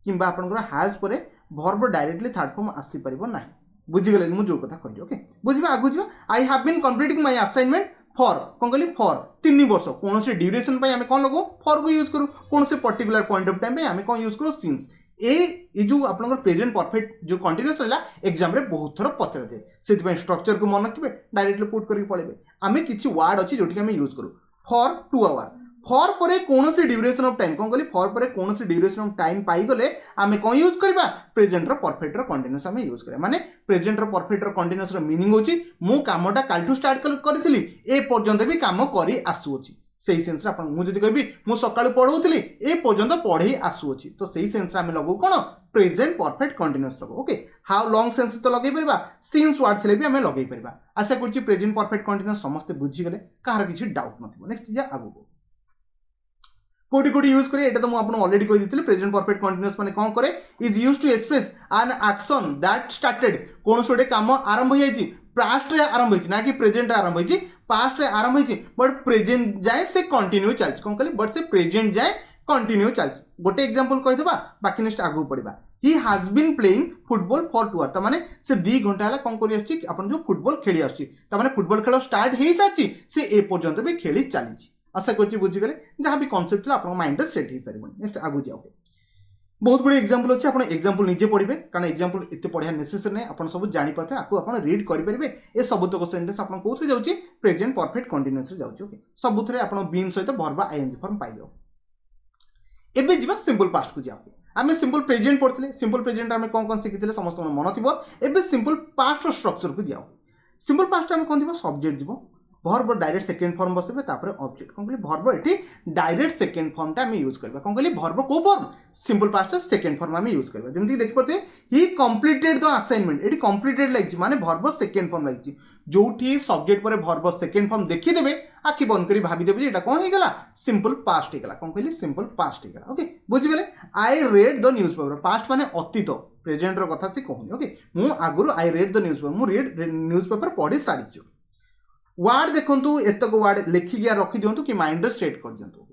किबा आपनकर हैज पर वर्ब डायरेक्टली थर्ड फॉर्म आसी परबो नाही बुझि गेले मु जो कथा कहली ओके बुझिबा आगु जिबा I have been completing my assignment for कौन कहली फॉर 3 वर्ष कौन से ड्यूरेशन पे हमें कौन लगो फॉर को यूज करूँ कौन से पर्टिकुलर पॉइंट ऑफ टाइम पे हमें कौन यूज करूँ सिंस ये जो आपन प्रेजेंट परफेक्ट जो कंटिन्यूअस रहा एग्जाम रे बहुत थर पचरा जाए से स्ट्रक्चर को मन रखिए डायरेक्टली पुट करके पढ़े आम किसी वार्ड अच्छी जो आम यूज करूँ फॉर 2 आवर फॉर पर कौन से ड्यूरेशन ऑफ टाइम कौन कहली फॉर पर कौन से ड्यूरेशन ऑफ टाइम पाईगले आम कौन यूज करबा प्रेजेंट रो परफेक्ट रो कंटिन्यूअस आम यूज करा माने प्रेजेंट रो परफेक्ट रो कंटिन्यूअस रो मीनिंग होची मु कामटा कालठू स्टार्ट करथिली ए पर्यंत भी काम करी आसुची सही सेंस रे आपण मु जदी कहबी मु सकाळू पढौथिली ए पर्यंत पढे आसुची तो सही सेंस रे आम लगो कोन प्रेजेंट परफेक्ट कंटिन्यूअस लगो ओके हाउ लॉन्ग सेंस तो लगै परबा सिंस वर्ड थिले भी आम लगै परबा आशा करछि प्रेजेंट परफेक्ट कंटिन्यूअस समस्त बुझी गेले काहर किछि डाउट नथिबो नेक्स्ट जा आगु कोडी कोडी यूज करे एटा तो मु आपन ऑलरेडी कहि दिथिले प्रेजेंट परफेक्ट कंटीन्यूअस माने कोन करे is used to express an action that started कोन सोडे काम आरंभ हो जायछि पास्ट रे आरंभ होइछि ना कि प्रेजेंट रे आरंभ होइछि पास्ट रे आरंभ होइछि बट प्रेजेंट जाय से कंटिन्यू चलछि कोन कहली बट से प्रेजेंट जाय कंटिन्यू चलछि गोटे एग्जांपल कहि देबा बाकी नेक्स्ट आगु पडिबा he has been playing football for 2 hour त माने से 2 घंटा हला कोन करि आछि आपन जो फुटबॉल खेली आछि त माने फुटबॉल खेल स्टार्ट हेइ साछि से ए पर्यंत भी खेली चलिछि आशा करछि बुझिगले जहाँ भी कॉन्सेप्ट ला आपन माइंड रे सेट हो सारी नेक्स्ट आगु जाओ बहुत बड़ी एग्जांपल अछि आपन एग्जांपल निजे पढिबे कारण एग्जांपल एते पढिया नेसेसरी नै आपन सब जानि परथे आकु आपन रीड करि परिबे ए सब तक सेंटेंस आपन कोथरे जाउछि प्रेजेंट परफेक्ट कंटीन्यूअस रे जाउछि ओके सबुथरे आपन बीन सहित वर्ब आईएनजी फॉर्म पाइबो एबे जिबा सिंपल पास्ट को जाओ आमे सिंपल प्रेजेंट पढथिले सिंपल प्रेजेंट आमे कोन कोन सिखिथिले समस्त मन थिबो एबे सिंपल पास्ट रो स्ट्रक्चर को जाओ सिंपल पास्ट आमे कोन दिबो सब्जेक्ट दिबो वर्ब डायरेक्ट सेकंड फॉर्म बसबे तापर ऑब्जेक्ट कोन कहली वर्ब एठी डायरेक्ट सेकंड फॉर्म ता हम यूज करबा कोन कहली वर्ब को form simple past second form हम यूज करबा जेमति देखि परते ही कंप्लीटेड द असाइनमेंट एठी कंप्लीटेड लागिछि माने वर्ब सेकंड फॉर्म लागिछि जोठी सब्जेक्ट पर वर्ब सेकंड फॉर्म देखि देबे आखि बंद करी भाबी देबे जे एटा कोन हे गेला सिंपल पास्ट हे गेला कोन कहली सिंपल पास्ट हे गेला ओके बुझि गेले I read the newspaper past माने अतीत प्रेजेंट रो कथा से कहूनी ओके मु आगुरु आई रेड द न्यूज़पेपर मु रेड न्यूज़पेपर पढि सारिछु वार्ड देखंतु एतक वार्ड लेखि गया रखि दियंतु कि माइंड रे सेट कर दियंतु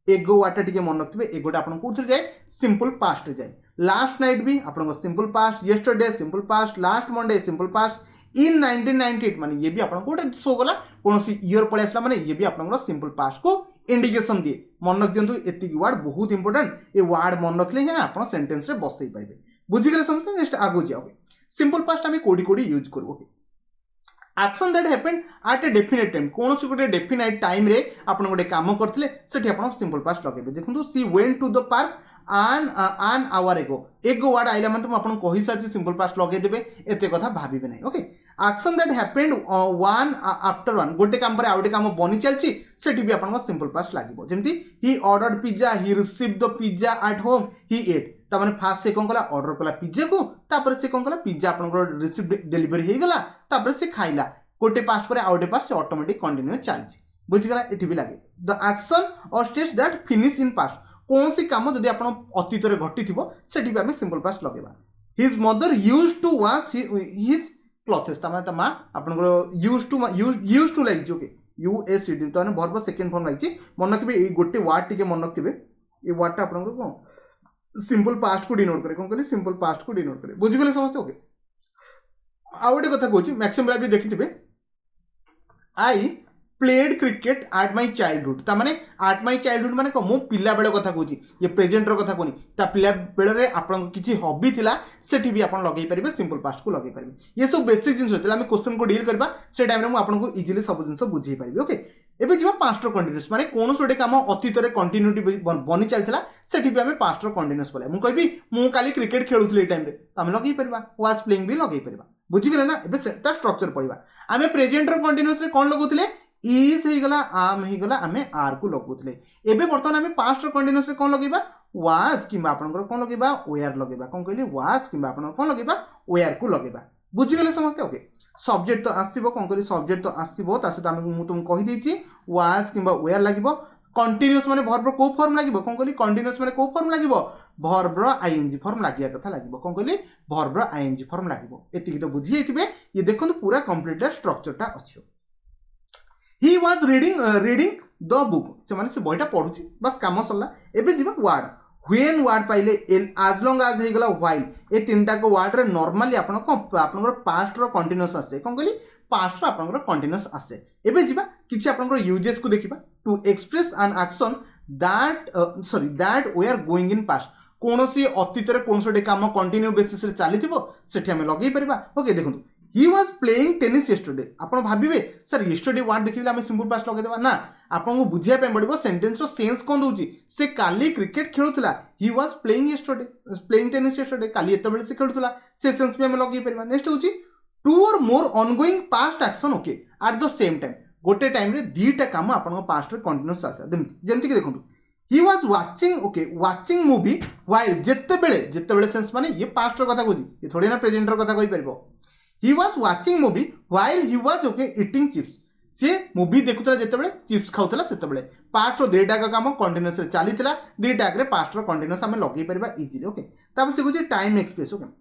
एगो वार्ड टिके मन रखिबे एगोटा आपन कोथि जाय सिंपल पास्ट जाय लास्ट नाइट भी आपन simple past yesterday simple past last Monday simple past in 1998 माने ये भी आपन कोटा शो गला कोनोसी ईयर पळे आसला माने ये भी आपन सिंपल पास्ट को इंडिकेशन दिए मन रख दियंतु एतिक वार्ड बहुत इंपोर्टेंट ए वार्ड मन रखले हे आपन सेंटेंस रे बसई पाइबे बुझि गेले समझते नेक्स्ट आगु जाओ सिंपल पास्ट हम कोडी कोडी यूज करू okay action that happened at a definite time कौन सी गोटे डेफिनेट टाइम रे आपन गोटे काम करथिले सेठी आपन सिंपल पास्ट लगेबे देखंतु she went to the park an hour ago एगो वर्ड आइला मतलब तुम आपन कहि सारछि सिंपल पास्ट लगे देबे एते कथा भाबिबे नै okay action that happened one after one गोटे काम पर आउटे काम बनि चलछि सेठी भी आपन सिंपल पास्ट लागिबो जेमति he ordered pizza he received the pizza at home he ate ता माने फास्ट से कोन कला ऑर्डर कला पिज्जा को तापर से कोन कला पिज्जा आपन रिसीव डिलीवरी हे गला तापर से खाइला गोटे पास्ट पर आउटे पास्ट से ऑटोमेटिक कंटिन्यू चलछि बुझि गला एठी भी लागे द एक्शन और states that finish in past कौन सी काम जदि आप अतीत घटी थी से आम सिंपल पास्ट लगे his mother use to wash his clothes माँ आप यूज टू लगे ओके यूएसडी तो वर्ब सेकेंड फॉर्म लगी मन रखिए ये गोटे वार्ड टी मन रखिए ये वार्डटा आप कौन सिंपल पास्ट को डिनोट करे कौन कहते सिंपल पास्ट को डिनोट करे बुझीगले समझते ओके आउ गोटे कथा कहूँ मैक्सिमम भी देखिथे I played cricket at my childhood ता माने एट माय चाइल्डहुड माने को मो पिला बेले कथा कहूची ये प्रेजेंट रो कथा कोनी ता पिला बेले रे आपन किछि हॉबी थिला सेठी भी आपन लगै परिबे सिंपल पास्ट को लगै परिबे ये सब बेसिक जिंस होतला हम क्वेश्चन को डील करबा से टाइम रे मु आपन को इजीली सब जिंस बुझै परिबे ओके एबे जिबा पास्ट रो कंटीन्यूअस माने कोन सोडे काम अतीत रे कंटिन्यूटी बनी चलथिला सेठी भी हमें पास्ट रो कंटीन्यूअस बोले मु कहबी मु काली क्रिकेट खेलुथले ए टाइम रे हम लगै परिबा वाज प्लेइंग भी लगै परिबा बुझि गेले ना एबे सेटा स्ट्रक्चर पड़िबा हमें प्रेजेंट रो कंटीन्यूअस रे कोन लगुथले इज हे गला आम हे गला हमें आर को लगुथले एबे वर्तमान हमें पास्ट रो कंटीन्यूअस रे कोन लगैबा वाज किबा आपनकर कोन लगैबा वेयर लगैबा कोन कहली वाज किबा आपन कोन लगैबा वेयर को लगैबा बुझि गेले समझते ओके सब्जेक्ट तो आसीबो कोन कहली सब्जेक्ट तो आसीबो ता सहित हम मु तुम कहि देछि वाज किबा वेयर लागिबो कंटीन्यूअस माने वर्ब को फॉर्म लागिबो कोन कहली कंटीन्यूअस माने को फॉर्म लागिबो वर्ब रो आईएनजी फॉर्म लागिया कथा लागिबो कोन कहली वर्ब रो आईएनजी फॉर्म लागिबो एतिकी तो बुझि जैतिबे ये देखो पूरा कंप्लीट स्ट्रक्चर टा अछि he was reading the book से माने से बहिटा पढुची बस काम सरला एबे जिबा वर्ड व्हेन वर्ड पाइले एज लॉन्ग एज हे गला व्हाइल ए तीनटा को वर्ड रे नॉर्मली आपनकर पास्ट रो कंटीन्यूअस आसे कोन कहली पास्ट रो आपनकर कंटीन्यूअस आसे एबे जिबा किछि आपनकर यूजेस को देखिबा to express an action that we are going in past कोनोसी अतीत रे कोनसोडे काम कंटिन्यू बेसिस रे चलीथिबो सेठी हमें लगै परिबा ओके देखंतु ही वाज प्लेइंग टेनिस येस्टरडे आपण भाबिबे सर येस्टरडे वर्ड देखिले हम सिंपल पास्ट लगै देबा ना आपन को बुझिया पे पड़िबो सेंटेंस रो सेंस कोन दोउची से काली क्रिकेट खेलुतला he was playing yesterday playing tennis yesterday काली एते बेले से खेलुतला से सेंस पे हम लगै परिबा नेक्स्ट होची टू और more ongoing past action okay at the same time गोटे टाइम रे दीटा काम आपन पास्ट रे कंटीन्यूअस आसा जेमति कि देखंतु he was watching movie while जेते सेंस माने ये पास्ट रो कथा कहूची ये थोड़ी ना प्रेजेंट रो कथा कहि परबो he was watching movie while he was okay eating chips से मूवी देखुतला जेते बेले चिप्स खाउतला सेते बेले पास्ट रो देटा का काम कंटीन्यूअस रे चलीतला देटा रे पास्ट रो कंटीन्यूअस हम लगै परबा इजीली ओके तापर से कहूची time express okay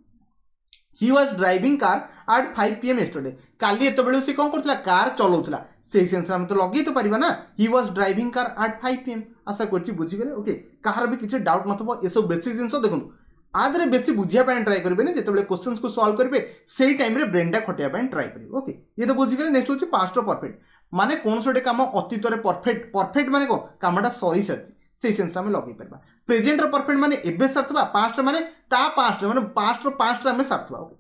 he was driving car at 5 PM yesterday काली एते बेले से कोन करतला कार चलाउतला से सेंस हम तो लगै तो परिबा ना ही was driving car at 5 PM आशा करछि बुझि गेले ओके कहार भी किछि डाउट नथबो ए सब बेसिक जिंस देखंतु आदरे बेसी बुझिया पाइन ट्राई करबे ने जेतेबेले क्वेश्चंस को सॉल्व करबे सेही टाइम रे ब्रेन टा खटिया पाइन ट्राई करबे ओके ये तो बुझि गेले नेक्स्ट होछि पास्ट ऑफ परफेक्ट माने कोन सोडे काम अतीत रे परफेक्ट माने को कामटा सही सरछि सेही सेंस में लगै परबा प्रेजेंट रो परफेक्ट माने एबे सरतबा पास्ट माने ता पास्ट माने पास्ट रो पास्ट हमें सरतबा ओके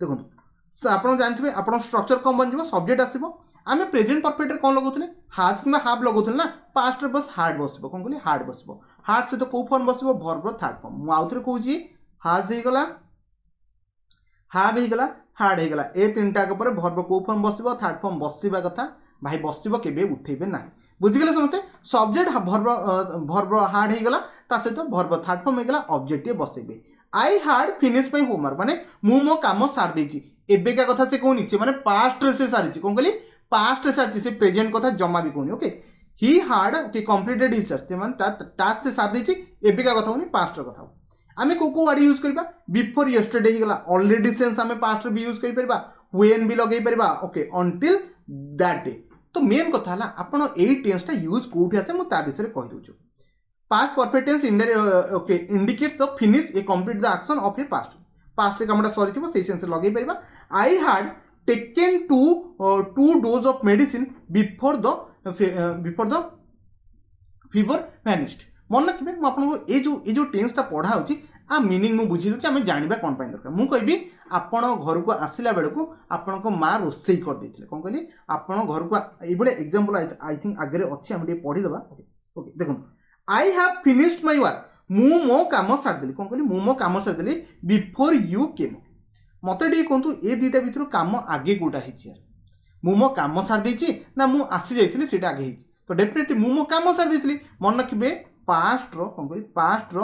देखंतु आपण जानथिबे आपण स्ट्रक्चर कम बन जिवो सब्जेक्ट आसीबो आमे प्रेजेंट परफेक्ट रे कोन लगौतले हाज किबा हाफ लगौतले ना पास्ट रे बस हार्ड बसबो कोन कहली हार्ड बसबो हार्ड से तो को फॉर्म बसबो वर्ब रो थर्ड फॉर्म मु आउथरे कहूची हाज हे गला हाव हे गला हार्ड हे गला ए तीनटा के ऊपर वर्ब को फॉर्म बसबो थर्ड फॉर्म बसिबा कथा भाई बसिबो केबे उठेबे नाही बुझि गेले समते सब्जेक्ट वर्ब हार्ड हे गला ता से तो वर्ब थर्ड फॉर्म हे गला ऑब्जेक्ट बसेबे I had finish my homework माने मु मो काम सार देछि एबे का कथा से कोनी छे माने पास्ट रे से सारिछि कोन कहली पास्ट रे सारिछि से प्रेजेंट कथा जमा भी कोनी okay he had okay completed his search माने टास्क से सार देछि एबे का कथा होनी पास्ट रो कथा आमे को वर्ड यूज करबा बिफोर यस्टरडे ही गला ऑलरेडी सेंस हमें पास्ट भी यूज करि परबा व्हेन भी लगै परबा ओके अंटिल दैट डे तो मेन कथा हला आपण एई टेंस टा यूज कोठी आसे मु ता विषय कहि दोछु past perfect tense okay indicates the finish a complete the action of a past रे कामटा सरी थिबो सेही सेंस लगै परबा I had taken two dose of medicine before the fever vanished मन रखिबे मु आपन ए जो टेंस ता पढ़ा होची आ मीनिंग मु बुझी दोची हमें जानिबा कोन पाइन दरकार मु कहबी आपण घर को आसिला बेले को आपण को मां रोसई कर देथिले कोन कहली आपण घर को ए बळे एग्जांपल आई थिंक आगे अछि हम पढ़ी दबा ओके देखो I have finished my work मु मो काम सार देली कोन कहली मु मो काम सार देली बिफोर यू केम मते डी कोंतु ए दीटा भितर काम आगे कोटा हिची यार मु मो काम सार देची ना मु आसी जाइथिली सेटा आगे हिची तो डेफिनेटली मु मो काम सार देथिली मन रखिबे पास्ट रो कोन कहली पास्ट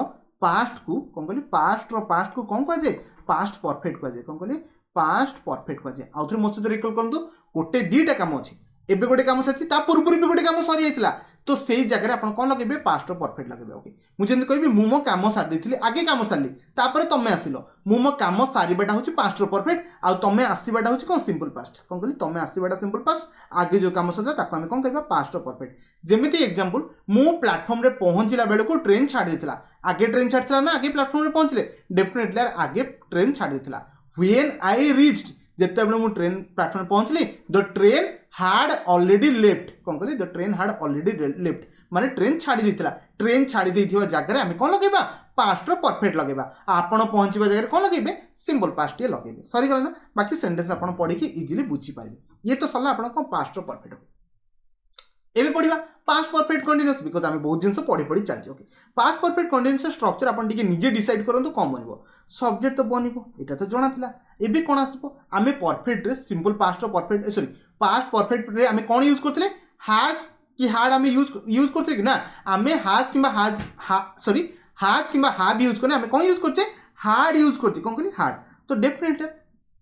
को कोन कह जाय पास्ट परफेक्ट कह जाय कोन कहली पास्ट परफेक्ट कह जाय आउथरे मो सहित रिकॉल करंतु गोटे दीटा काम अछि एबे गोटे काम सछि ता पूर्वरी भी गोटे काम सरी जायतिला तो सेही जगह रे आपण कोन लगेबे पास्ट परफेक्ट लगेबे ओके मु जेंति कहबी मु मो काम सार देथिली आगे काम सारली तापर तमे आसिलो मु मो काम सारीबाटा होछि पास्ट परफेक्ट आ तमे आसीबाटा होछि कोन सिंपल पास्ट कोन कहली तमे आसीबाटा सिंपल पास्ट आगे जो काम सला ताको हम कोन कहबा पास्ट परफेक्ट जेमिति एग्जांपल मु प्लेटफॉर्म रे पहुंचिला बेले को ट्रेन छाड़ देथिला आगे ट्रेन छाड़थिला ना आगे प्लेटफॉर्म रे पहुंचले डेफिनेटली आगे ट्रेन छाड़ देथिला व्हेन आई रीच्ड जेते बेले मु ट्रेन प्लेटफॉर्म पहुंचली the train had already left कौन कहली the train had already left माने ट्रेन छाड़ी देथिला ट्रेन छाड़ी देथिवा जगह आमे कोन लगेबा पास्ट रो परफेक्ट लगेबा आपण पहुंचबा जगह कोन लगेबे सिंपल पास्ट ये लगेबे सॉरी गला ना बाकी सेंटेंस आपण पढी के इजीली बुझी पारिबे ये तो सला आपण को पास्ट रो परफेक्ट एबे पढिबा पास्ट परफेक्ट कंटीन्यूअस बिकॉज़ आमे बहुत जिंस पढी पढी चलछि ओके पास्ट परफेक्ट कंटीन्यूअस स्ट्रक्चर आपण टिके निजे डिसाइड करंतु कोन बनबो सब्जेक्ट तो बनइबो एटा तो जणा थिला एबे कोन आसबो आमे परफेक्ट रे सिंपल पास्ट रो परफेक्ट सॉरी पास्ट परफेक्ट रे आमे कोन यूज करथले हैज कि हार्ड आमे यूज करथले कि ना आमे हैज किबा हैज किबा हैव यूज करने आमे कोन यूज करछे हार्ड यूज करछे कोन कहली हार्ड तो डेफिनेटली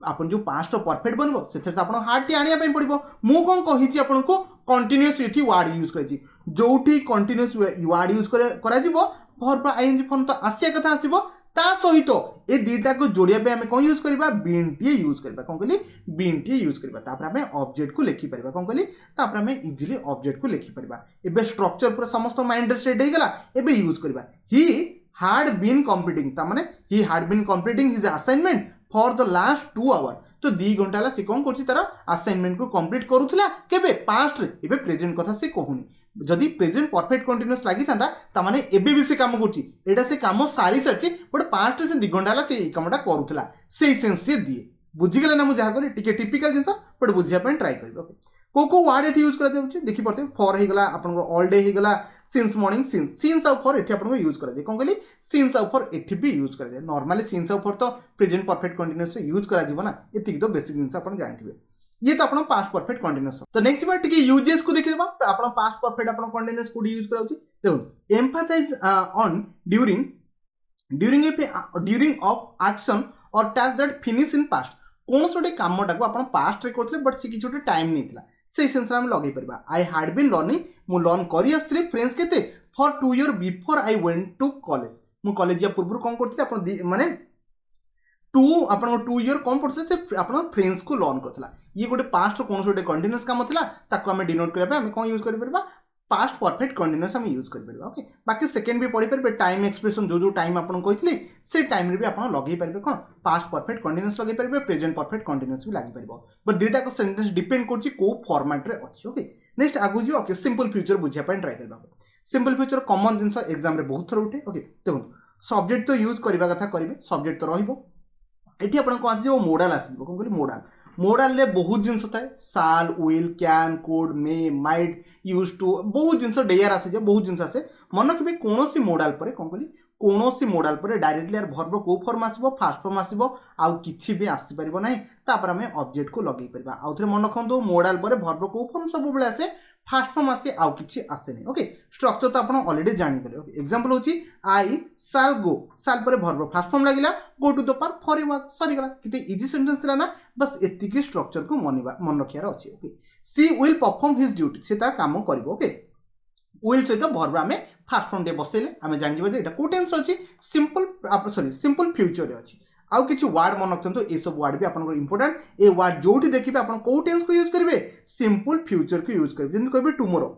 आपण जो पास्ट परफेक्ट बनबो सेथे तो आपण हार्ड टी आनिया पई पड़िबो मु कोन कहिछि आपण को कंटीन्यूअस इठी वर्ड यूज करछि जोठी कंटीन्यूअस वर्ड यूज करा जिवो वर्ब आईएनजी फॉर्म तो आसिया कथा आसीबो ता सहित ए दुईटा को जोड़िया पे आमे कोन यूज करबा बीन टी यूज करबा कोन कहली बीन टी यूज करबा तापर आमे ऑब्जेक्ट को लिखि परबा कोन कहली तापर आमे इजीली ऑब्जेक्ट को लिखि परबा एबे स्ट्रक्चर पूरा समस्त माइंड सेट हे गेला एबे यूज करबा ही had been completing ता माने he had been completing his assignment for the last 2 hours तो 2 घंटा ला से कोन करछि तारा असाइनमेंट को कंप्लीट करूथला केबे पास्ट रे एबे प्रेजेंट कथा से कहूनी जदि प्रेजेंट परफेक्ट कंटीन्यूअस लागि थांदा ता माने एबे भी से काम करछि एटा से काम सारी सरछि बट पास्ट रे से 2 घंटा ला से ए कामटा करूथला से सेंस से दिए बुझि गेला ना मु जहा कहली टिके टिपिकल जिंस बट बुझिया पे ट्राई करबो ओके को वर्ड एठी यूज करा जाउछि देखि परते फॉर हे गला आपन को ऑल डे हे गला सिंस मॉर्निंग सिंस आउ फॉर एठी आपन को यूज करा जाय कोन कहली सिंस आउ फॉर एठी भी यूज करा जाय नॉर्मली सिंस आउ फॉर तो प्रेजेंट परफेक्ट कंटीन्यूअस से यूज करा जीवो ना एति तो बेसिक जिंस आपन जानथिबे ये तो आपन पास्ट परफेक्ट कंटीन्यूअस तो नेक्स्ट बार टिके यूजेस को देखिबा आपन पास्ट परफेक्ट आपन कंटीन्यूअस को यूज कराउछि देखो emphasize on during of action और task that finish in past कोन छोटे कामटा को आपन पास्ट रे करथले बट से कि छोटे टाइम नेतला से सेंस हम लगे परबा आई हैड बीन लर्निंग मु लर्न करी आस्त्री फ्रेंच केते for 2 year before I went to college मु कॉलेज या पूर्व कोन करथले आपन माने 2 आपन 2 इयर कोन पढथले से आपन फ्रेंच को लर्न करथला ये गोटे पास्ट कोन छोटे कंटीन्यूअस काम थला ताको हम डिनोट करबा हम कोन यूज करि परबा पास्ट परफेक्ट कंटीन्यूअस हम यूज कर परबा ओके बाकी सेकंड भी पढि परबे टाइम एक्सप्रेशन जो टाइम आपन कहितली से टाइम रे भी आपन लगै परबे कोन पास्ट परफेक्ट कंटीन्यूअस लगै परबे प्रेजेंट परफेक्ट कंटीन्यूअस भी लागि परबो बट डेटा को सेंटेंस डिपेंड करछि को फॉर्मेट रे अछि ओके नेक्स्ट आगु जी ओके सिंपल फ्यूचर बुझिया पय ट्राई करबा सिंपल फ्यूचर कॉमन जिंस एग्जाम रे बहुत थर उठे ओके देखो सब्जेक्ट तो यूज करबा कथा करबे सब्जेक्ट तो रहिबो एठी आपन को आसी जो मॉडल आसीबो कोन कहली मॉडल ले बहुत जिंस थाए साल will can could may might use to बहुत जिंस डेयर आसे बहुत जिंस आसे मन कि कोनोसी मॉडल पर कोन कहली कोनोसी मॉडल पर डायरेक्टली यार वर्ब को फॉर्म आसीबो फास्ट फॉर्म आसीबो आउ किछि भी आसी परिबो नाही तापर हमें ऑब्जेक्ट को लगै परबा आउ थरे मन रखंतु मॉडल पर वर्ब को फॉर्म सब बेले आसे फास्ट फॉर्म आसे आउ किछि आसे नहीं ओके स्ट्रक्चर तो आपण ऑलरेडी जानि गले ओके एग्जांपल होची आई शैल गो शैल पर वर्ब फास्ट फॉर्म लागिला go to the park for a walk sorry गला किते इजी सेंटेंस थिला ना बस एतिके स्ट्रक्चर को मन रखियार अछि okay she will perform his duty से ता काम करबो ओके विल सहित वर्ब आमे फास्ट फॉर्म दे बसेले आमे जानि जबो जे एटा को टेंस अछि सिंपल फ्यूचर रे अछि आउ किछि वर्ड मन रखतु ए सब वर्ड भी आपन इंपोर्टेंट ए वर्ड जोठी देखिबे आपन को टेंस को यूज करबे सिंपल फ्यूचर को यूज करबे जंतु कहबे tomorrow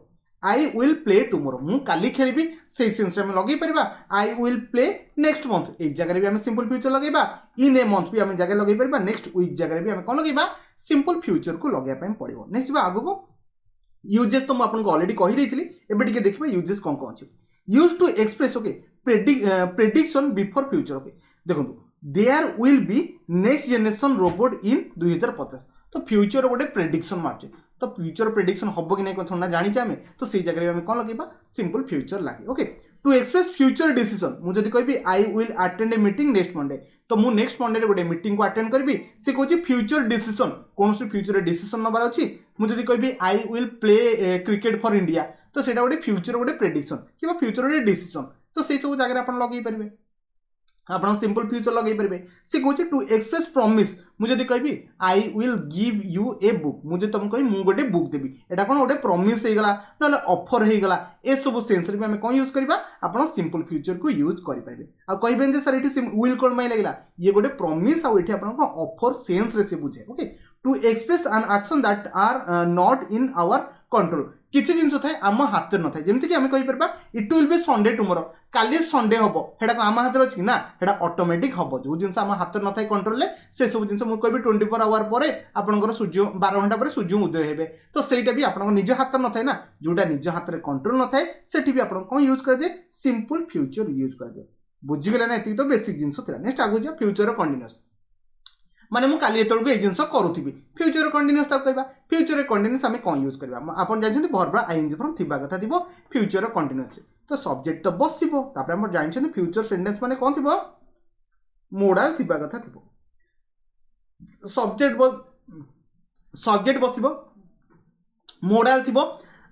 I will play tomorrow मु काली खेलिबी से सेंस रे हम लगै परबा I will play next month ए जगह रे भी हम सिंपल फ्यूचर लगैबा इन ए मंथ भी हम जगह लगै परबा नेक्स्ट वीक जगह रे भी हम कोन लगैबा सिंपल फ्यूचर को लगै पय पड़िबो नेक्स्ट बा आगु को यूजेस तो म आपन को ऑलरेडी कहि देइथिली एबे टिके देखबे यूजेस कोन कोन अछि use to express okay prediction before future okay देखो there will be next generation robot in 2050 तो फ्यूचर गोटे प्रेडिक्शन मारछे तो फ्यूचर प्रेडिक्शन हबो कि नै कोन ना जानि छामे तो सेही जगह रे हम कोन लगेबा सिंपल फ्यूचर लागे okay to express future decision मु जदी कहबी I will attend a meeting next Monday तो मु नेक्स्ट मंडे रे गोटे मीटिंग को अटेंड करबी से कहछि फ्यूचर डिसीजन कोन से फ्यूचर डिसीजन नबार अछि मु जदी कहबी I will play cricket for India तो सेटा गोटे फ्यूचर गोटे प्रेडिक्शन किबा फ्यूचर गोटे डिसीजन तो से सब जगह अपन लगै परबे आपण सिंपल फ्यूचर लगै परबे से कहछि टू एक्सप्रेस प्रॉमिस मु जदी कहबी I will give U a book मुझे तुम कहि मु गोटे बुक देबी एटा कोन गोटे प्रॉमिस हे गला नले ऑफर हे गला ए सब सेंस रे हम कोन यूज करबा आपण सिंपल फ्यूचर को यूज करि परबे आ कहबेन जे सर एठी विल कोन मै लागला ये गोटे प्रॉमिस आ एठी आपण को ऑफर सेंस रे से बुझे okay to express an action that are not in our control किसी जिनस थाए आम हाथ न थाए जमीक आम कहीपर it will be Sunday tomorrow काली संडे हम हेटा आम हाथ अच्छी कि ना हेटा ऑटोमेटिक हम जो जिन आम हाथ न था कंट्रोल से सब जिन मुझे कह 24 आवर पर आपंकर सूर्य 12 घंटा पर सूर्य उदय हे तो सहीटा भी आप निज हाथ न थाए ना जोटा निज हाथ में कंट्रोल न थाए से कौन यूज कराए सिंपल फ्यूचर यूज कराए बुझीगला ना ये तो बेसिक जिन नेक्स्ट आगे जा फ्यूचर कंटिन्यूअस माने मु काली एतळको ए जिंस करूथिबी फ्यूचर कंटिन्यूअस तक कहबा फ्यूचर कंटिन्यूअस आमे कोन यूज करबा आपण जानछन भर्ब आईएनजी फॉर्म थिबा कथा थिबो फ्यूचर कंटिन्यूअस तो सब्जेक्ट तो बसिबो तापर हम जानछन फ्यूचर सेंटेंस माने कोन थिबो मोडाल थिबा कथा थिबो सब्जेक्ट बसिबो मोडाल थिबो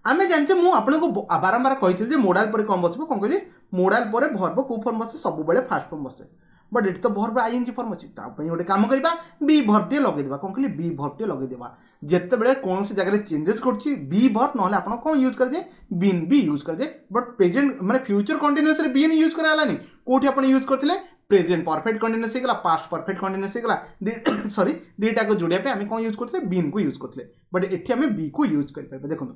आमे जानछे मु आपनको बारंबार कहिथिल जे मोडाल पर कोन बसिबो कोन कहली मोडाल पर भर्ब को फॉर्म बसे सब बेले फास्ट फॉर्म बसे बट ये तो भर्ब आईएनजी फॉर्म अच्छी गोटे कम करवा बी भर्ब टे लगेदेवा कौन कहली बी भर्ब टे लगेदेवा जिते बड़े कौन सी जगह चेंजेस कर बी भर्ब ना आप कौन यूज करेंगे बीन बी यूज करेंगे बट प्रेजेंट माने फ्यूचर कंटिन्यूअस रे बीन यूज करालानी कोठी आपण यूज करथिले प्रेजेंट परफेक्ट कंटिन्यूअस हे गला पास्ट परफेक्ट कंटिन्यूअस हे गला सॉरी दुईटा को जोड़िया पे आमे कौन यूज करथिले बीन को यूज करथिले बट एठी आमे बी को यूज कर पाबे देखो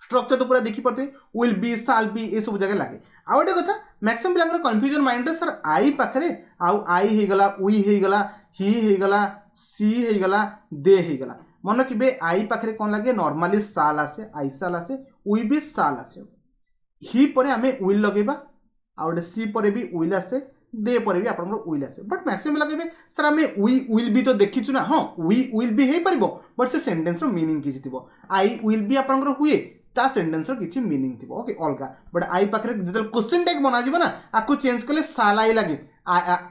स्ट्रक्चर तो पूरा देखी पड़ते विल बी साल बी ये सब जगह लगे आउ गोटे कथा मैक्सिमम पिला कन्फ्यूजन माइंड सर आई पाखे आउ आई हो गला वी हो गला ही हो गला सी हो गला दे हो गला मन कि आई पाखे कौन लगे नॉर्मली साल आसे आई साल आसे वी भी साल आसे ही पर आम विल लगेबा आउ गोटे सी पर भी विल आसे दे पर भी आपन विल आसे बट मैक्सिमम लगे सर आम वी विल भी तो देखीचु ना हाँ वी विल भी हो पार बट से सेंटेंस मीनिंग किसी थी आई विल भी आपन हुए ता सेंटेंस किसी मीनिंग थी ओके अलग बट आई पाखे जो क्वेश्चन टैग बना ना आपको चेंज कले साल आई लगे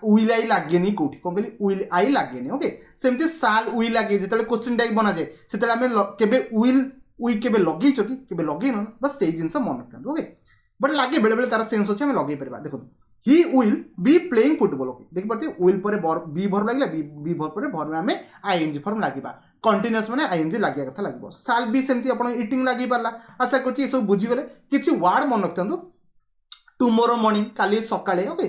विल आई लगे कौटी कौन कहली विल आई लगे ओके सेमती साल वी लगे जो क्वेश्चन टैग बना जाए से आम के विल वी के लगे कि लगे न बस से जिन मन रखता ओके बट लगे बेले बेले तार सेन्स अच्छे लगे पार देखो ही will be playing football okay देखी पार्टी विल पर बी भर्ब लगे बी भर्ब पर भर्ब में आईएनजी फॉर्म लगे कंटिन्यूअस माने आईएनजी लगे कथा लगे साल भी सेमती आपण इटिंग लगे पारला आशा करछि ए सब बुझी गले किछि वर्ड मन रखतंदु टुमोरो मॉर्निंग काली सकाळे okay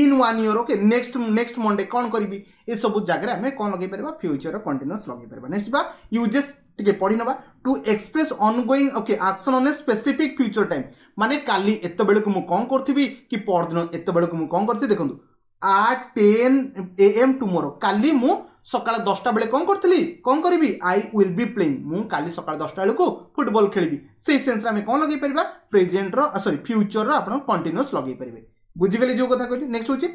in 1 year okay next Monday कौन करी ए सब जगह आम कौन लगे पार फ्यूचर कंटिन्यूअस लगे पार नेक्स्ट बा यूजेस टिके पढ़ी नबा to express ongoing okay action on a specific future time माने काली एत बेले को मु कौन करथिबी कि परदिन एत बेले को मु कौन करथि देखंतु at 10 AM टुमोरो काली मु सकाळ 10टा बेले कौन करथली कौन करिवि आई विल बी प्लेइंग मु काली सकाळ 10टा बेले को फुटबॉल खेलिबी से सेंस रे हम कौन लगे परिबा प्रेजेंट रो सॉरी फ्यूचर रो आपण कंटीन्यूअस लगे परिबे बुझी गेली जो कथा कहली नेक्स्ट होची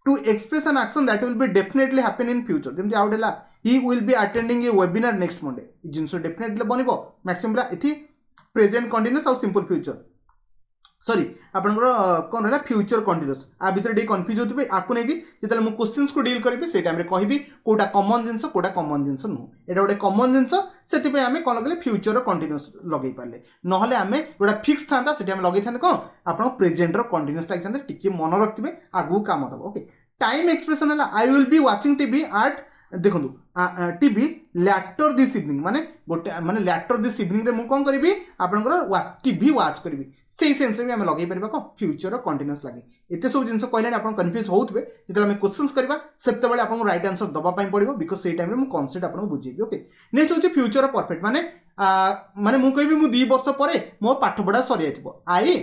to express an action that will be definitely happen in future जेमति आउडेला he will be attending a webinar next Monday जिंस डेफिनेटली बनिबो मैक्सिमम एठी प्रेजेंट कंटीन्यूअस और सिंपल फ्यूचर सॉरी आपनकर कौन रहा फ्यूचर कंटीन्यूअस आ भीतर डी कंफ्यूज होतबे आकु नेकी जेतले मु क्वेश्चंस को डील करबी से टाइम रे कहबी कोटा कॉमन जिंस कोटा कॉमन जिंस नु एटा गोटे कॉमन जिंस सेति पे हमें कोन लगले फ्यूचर कंटीन्यूअस लगै पाले नहले हमें गोटा फिक्स थांदा सेति हम लगै थांदे कोन आपन प्रेजेंट रो कंटीन्यूअस लागि थांदे टिके मन रखथिबे आगु काम दबो ओके टाइम एक्सप्रेशन हला I will be watching TV at देखंतु टीवी लैटर दिस इवनिंग माने गोटे माने लैटर दिस इवनिंग रे मु कोन करबी आपनकर टीवी वाच करबी से सेंस में लगे पार कौन फ्यूचर कंटीन्यूअस लगे एत सब जिन कहले आप कन्फ्यूज होते जो आम क्वेश्चन करवा से आपको राइट आंसर दवाई पड़ो बिकज से टाइम में कन्सेप्ट आपको बुझेबी ओके नेक्स्ट हूँ फ्यूचर परफेक्ट माने माने मु कहबी मु 2 वर्ष पर मो पाठ पढ़ा सरी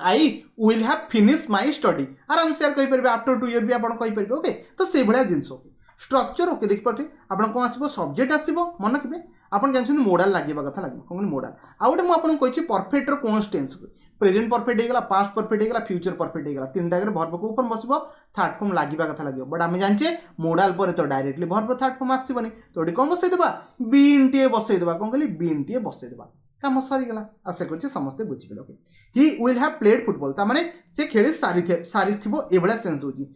आई will have finish my study आराम से कही पारे आफ्टर 2 ईयर भी आप कही पारे ओके तो से भाया जिन स्ट्रक्चर ओके देखी पारे आप कौन आसो सब्जेक्ट आसो मन रखिए आपन जानछन मोडाल लागिबा कथा लागबो कोन मोडाल आ गोटे मु आपन कहिछि परफेक्ट रो कोन टेंस प्रेजेंट परफेक्ट हे गेला पास्ट परफेक्ट हे गेला फ्यूचर परफेक्ट हे गेला तीनटा के वर्ब को ऊपर बसिबो थर्ड फॉर्म लागिबा कथा लागिबो बट हम जानछे मोडाल पर तो डायरेक्टली वर्ब थर्ड फॉर्म आसीबनी तो ओडी कोन बसै देबा बीन टी बसै देबा कोन कहली बीन टी बसै देबा काम सरी गेला आशा करछि समस्त बुझि गेल okay he will have played football ता माने से खेली सारी थिबो एबला सेंस दोजी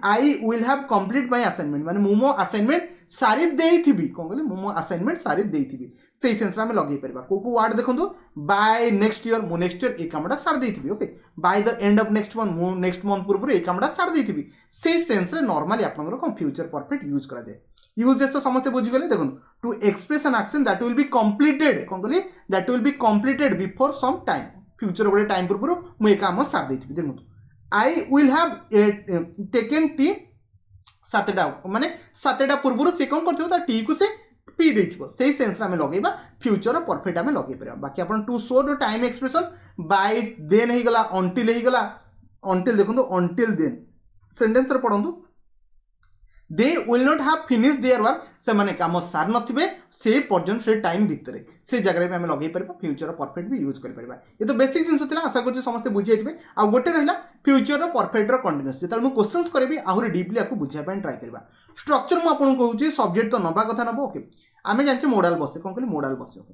I will have complete my assignment माने मु मो असाइनमेंट सारी देइथिबी कोन कहली मु मो असाइनमेंट सारी देइथिबी से सेंस में लगे पार को वार्ड देखो बाय नेक्स्ट ईयर मु नेक्स्ट ईयर ए कामटा सार देइथिबी okay by the end of next month मु नेक्स्ट मंथ पूर्व ए कामटा सार देइथिबी से सेंस रे नॉर्मली आपनकर कोन फ्यूचर परफेक्ट यूज करा जाए यूजेस तो समस्त बुझी गले देखो to express an action that will be completed कोन कहली that will be completed before some time future गोटे टाइम पूर्व मु ए काम सार देइथिबी देखो I will have taken tea 7टा माने 7टा पूर्व से कौन करथिबो ता टी को से पी देथिबो सेही सेंस रे आमे लगेबा फ्यूचर परफेक्ट आमे लगेइ परबा बाकी आपण to show the time expression by then हे गला अंटिल देखंतु अंटिल देन सेंटेंस रे पढंतु they will not have finish their work से माने काम सार नथिबे से पर्यंत से टाइम भितरे से जगह पे आमे लगेइ परबा फ्यूचर परफेक्ट भी यूज कर परबा ये तो बेसिक जिंस थिला आशा करछि समस्त बुझि जेतबे आ गोटे रहला फ्यूचर परफेक्ट रो कंटीन्यूअस जेतल मु क्वेश्चंस करबी आहुरी डीपली आकु बुझिया पय ट्राई करबा स्ट्रक्चर मु आपन कहूछि सब्जेक्ट तो नबा कथा नबो ओके आमे जानछि मॉडल बसे कोन कहली मॉडल बसे ओके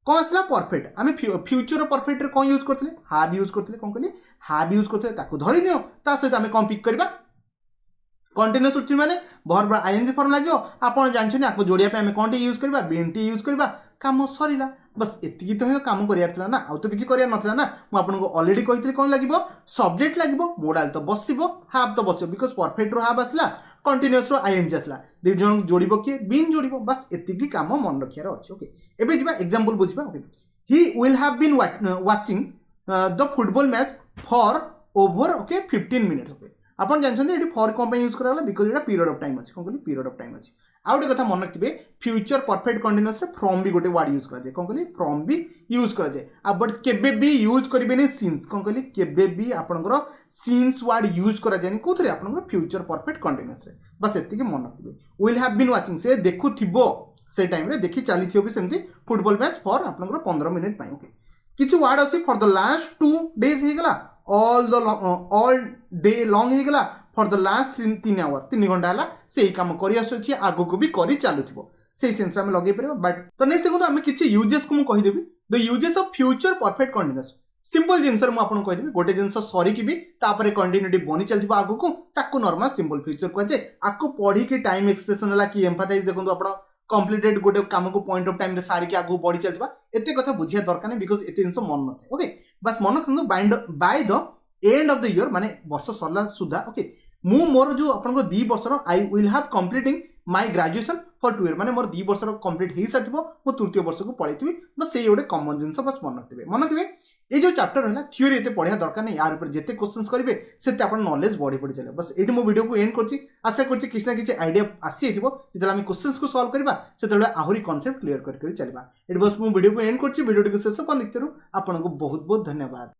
कोन असला परफेक्ट आमे फ्यूचर परफेक्ट रे कोन यूज करथले हैव यूज करथले कोन कहली हैव यूज करथले ताकु धरि दियो ता सहित आमे कोन पिक करबा कंटीन्यूअस उच्च माने वर्ब आईएनजी फॉर्म लागो आपण जानछनी आको जोड़िया पे हमें कोनटी यूज करबा बीएनटी यूज करबा काम सरीला बस एतिकी तो हे काम करियार थला ना आ तो किछि करिया नथला ना मु आपन को ऑलरेडी कहितली कोन लागिबो सब्जेक्ट लागिबो मॉडल तो बसिबो हैव तो बसिबो बिकॉज़ परफेक्ट रो हैव असला कंटीन्यूअस रो आईएनजी असला दि जन जोड़िबो के बीन जोड़िबो बस एतिकी काम मन रखियार अछि ओके एबे जिबा एग्जांपल बुझबा okay he will have been watching the football match for over okay 15 minute okay आपण जानछन एटी फॉर कोन पे यूज कराला because Etah period of time अछि कोन कहली पीरियड ऑफ टाइम अछि आ गोटे कथा मन रखिबे फ्यूचर परफेक्ट कंटीन्यूअस रे फ्रॉम भी गोटे वर्ड यूज करा जाय कोन कहली फ्रॉम भी यूज करा जाय आ बट केबे भी यूज करिबेनी सिंस कोन कहली केबे भी आपनकर सिंस वर्ड यूज करा जायनी कोथरे आपनकर फ्यूचर परफेक्ट कंटीन्यूअस रे बस एति के मन रखिबे विल हैव बीन वाचिंग से देखु थिबो से टाइम रे देखि चाली थियो भी सेमती फुटबॉल मैच फॉर आपनकर 15 मिनिट पई ओके किछु वर्ड अछि फॉर द लास्ट 2 डेज हे गेला ऑल डे लॉन्ग हे गेला फॉर द लास्ट 3 आवर 3 घंटा हला सेही काम करि आसुछि आगो को भी करि चालुथिबो सेही सेंस रे हम लगे परबा बट तो नेक्स्ट देखो आमे किछि यूजेस को मु कहि देबी the uses of future perfect continuous simple जिंसर मु आपन कहि देबी गोटे जिंस सॉरी की भी तापरे कंटिन्यूटी बनि चलथिबो आगो को ताको नॉर्मल सिंपल फ्यूचर को जे आको पढी के टाइम एक्सप्रेशन हला कि एम्फासाइज देखंतु आपण कंप्लीटेड गोटे काम को पॉइंट ऑफ टाइम रे सारी के आगो बढ़ी चलथिबा एते कथा बुझिया दरकार नै बिकॉज़ एते जिंस मन नथे ओके बस मन रखनु by the end of the year माने वर्ष सरला सुधा ओके मु मोर जो आपन को 2 वर्ष रो I will have completing my graduation for 2 year माने मोर 2 वर्ष रो कंप्लीट ही सटिबो मो तृतीय वर्ष को पळैतिबी बस सेही ओडे कॉमन जिंस बस मन रखिबे ए जो चैप्टर है ना थ्योरी एते पढिया दरकार नै यार ऊपर जेते क्वेश्चंस करिवे सेते आपन नॉलेज बढ़ी चले बस एटी मो वीडियो को एंड करछि आशा करछि किछ ना किछ आईडिया आसी हेतिबो जेतला हम क्वेश्चंस को सॉल्व करबा सेतले आहुरी कांसेप्ट क्लियर कर चलबा एटी बस मो वीडियो को एंड करछि वीडियो को शेष पर देखतेरु आपन को बहुत बहुत धन्यवाद।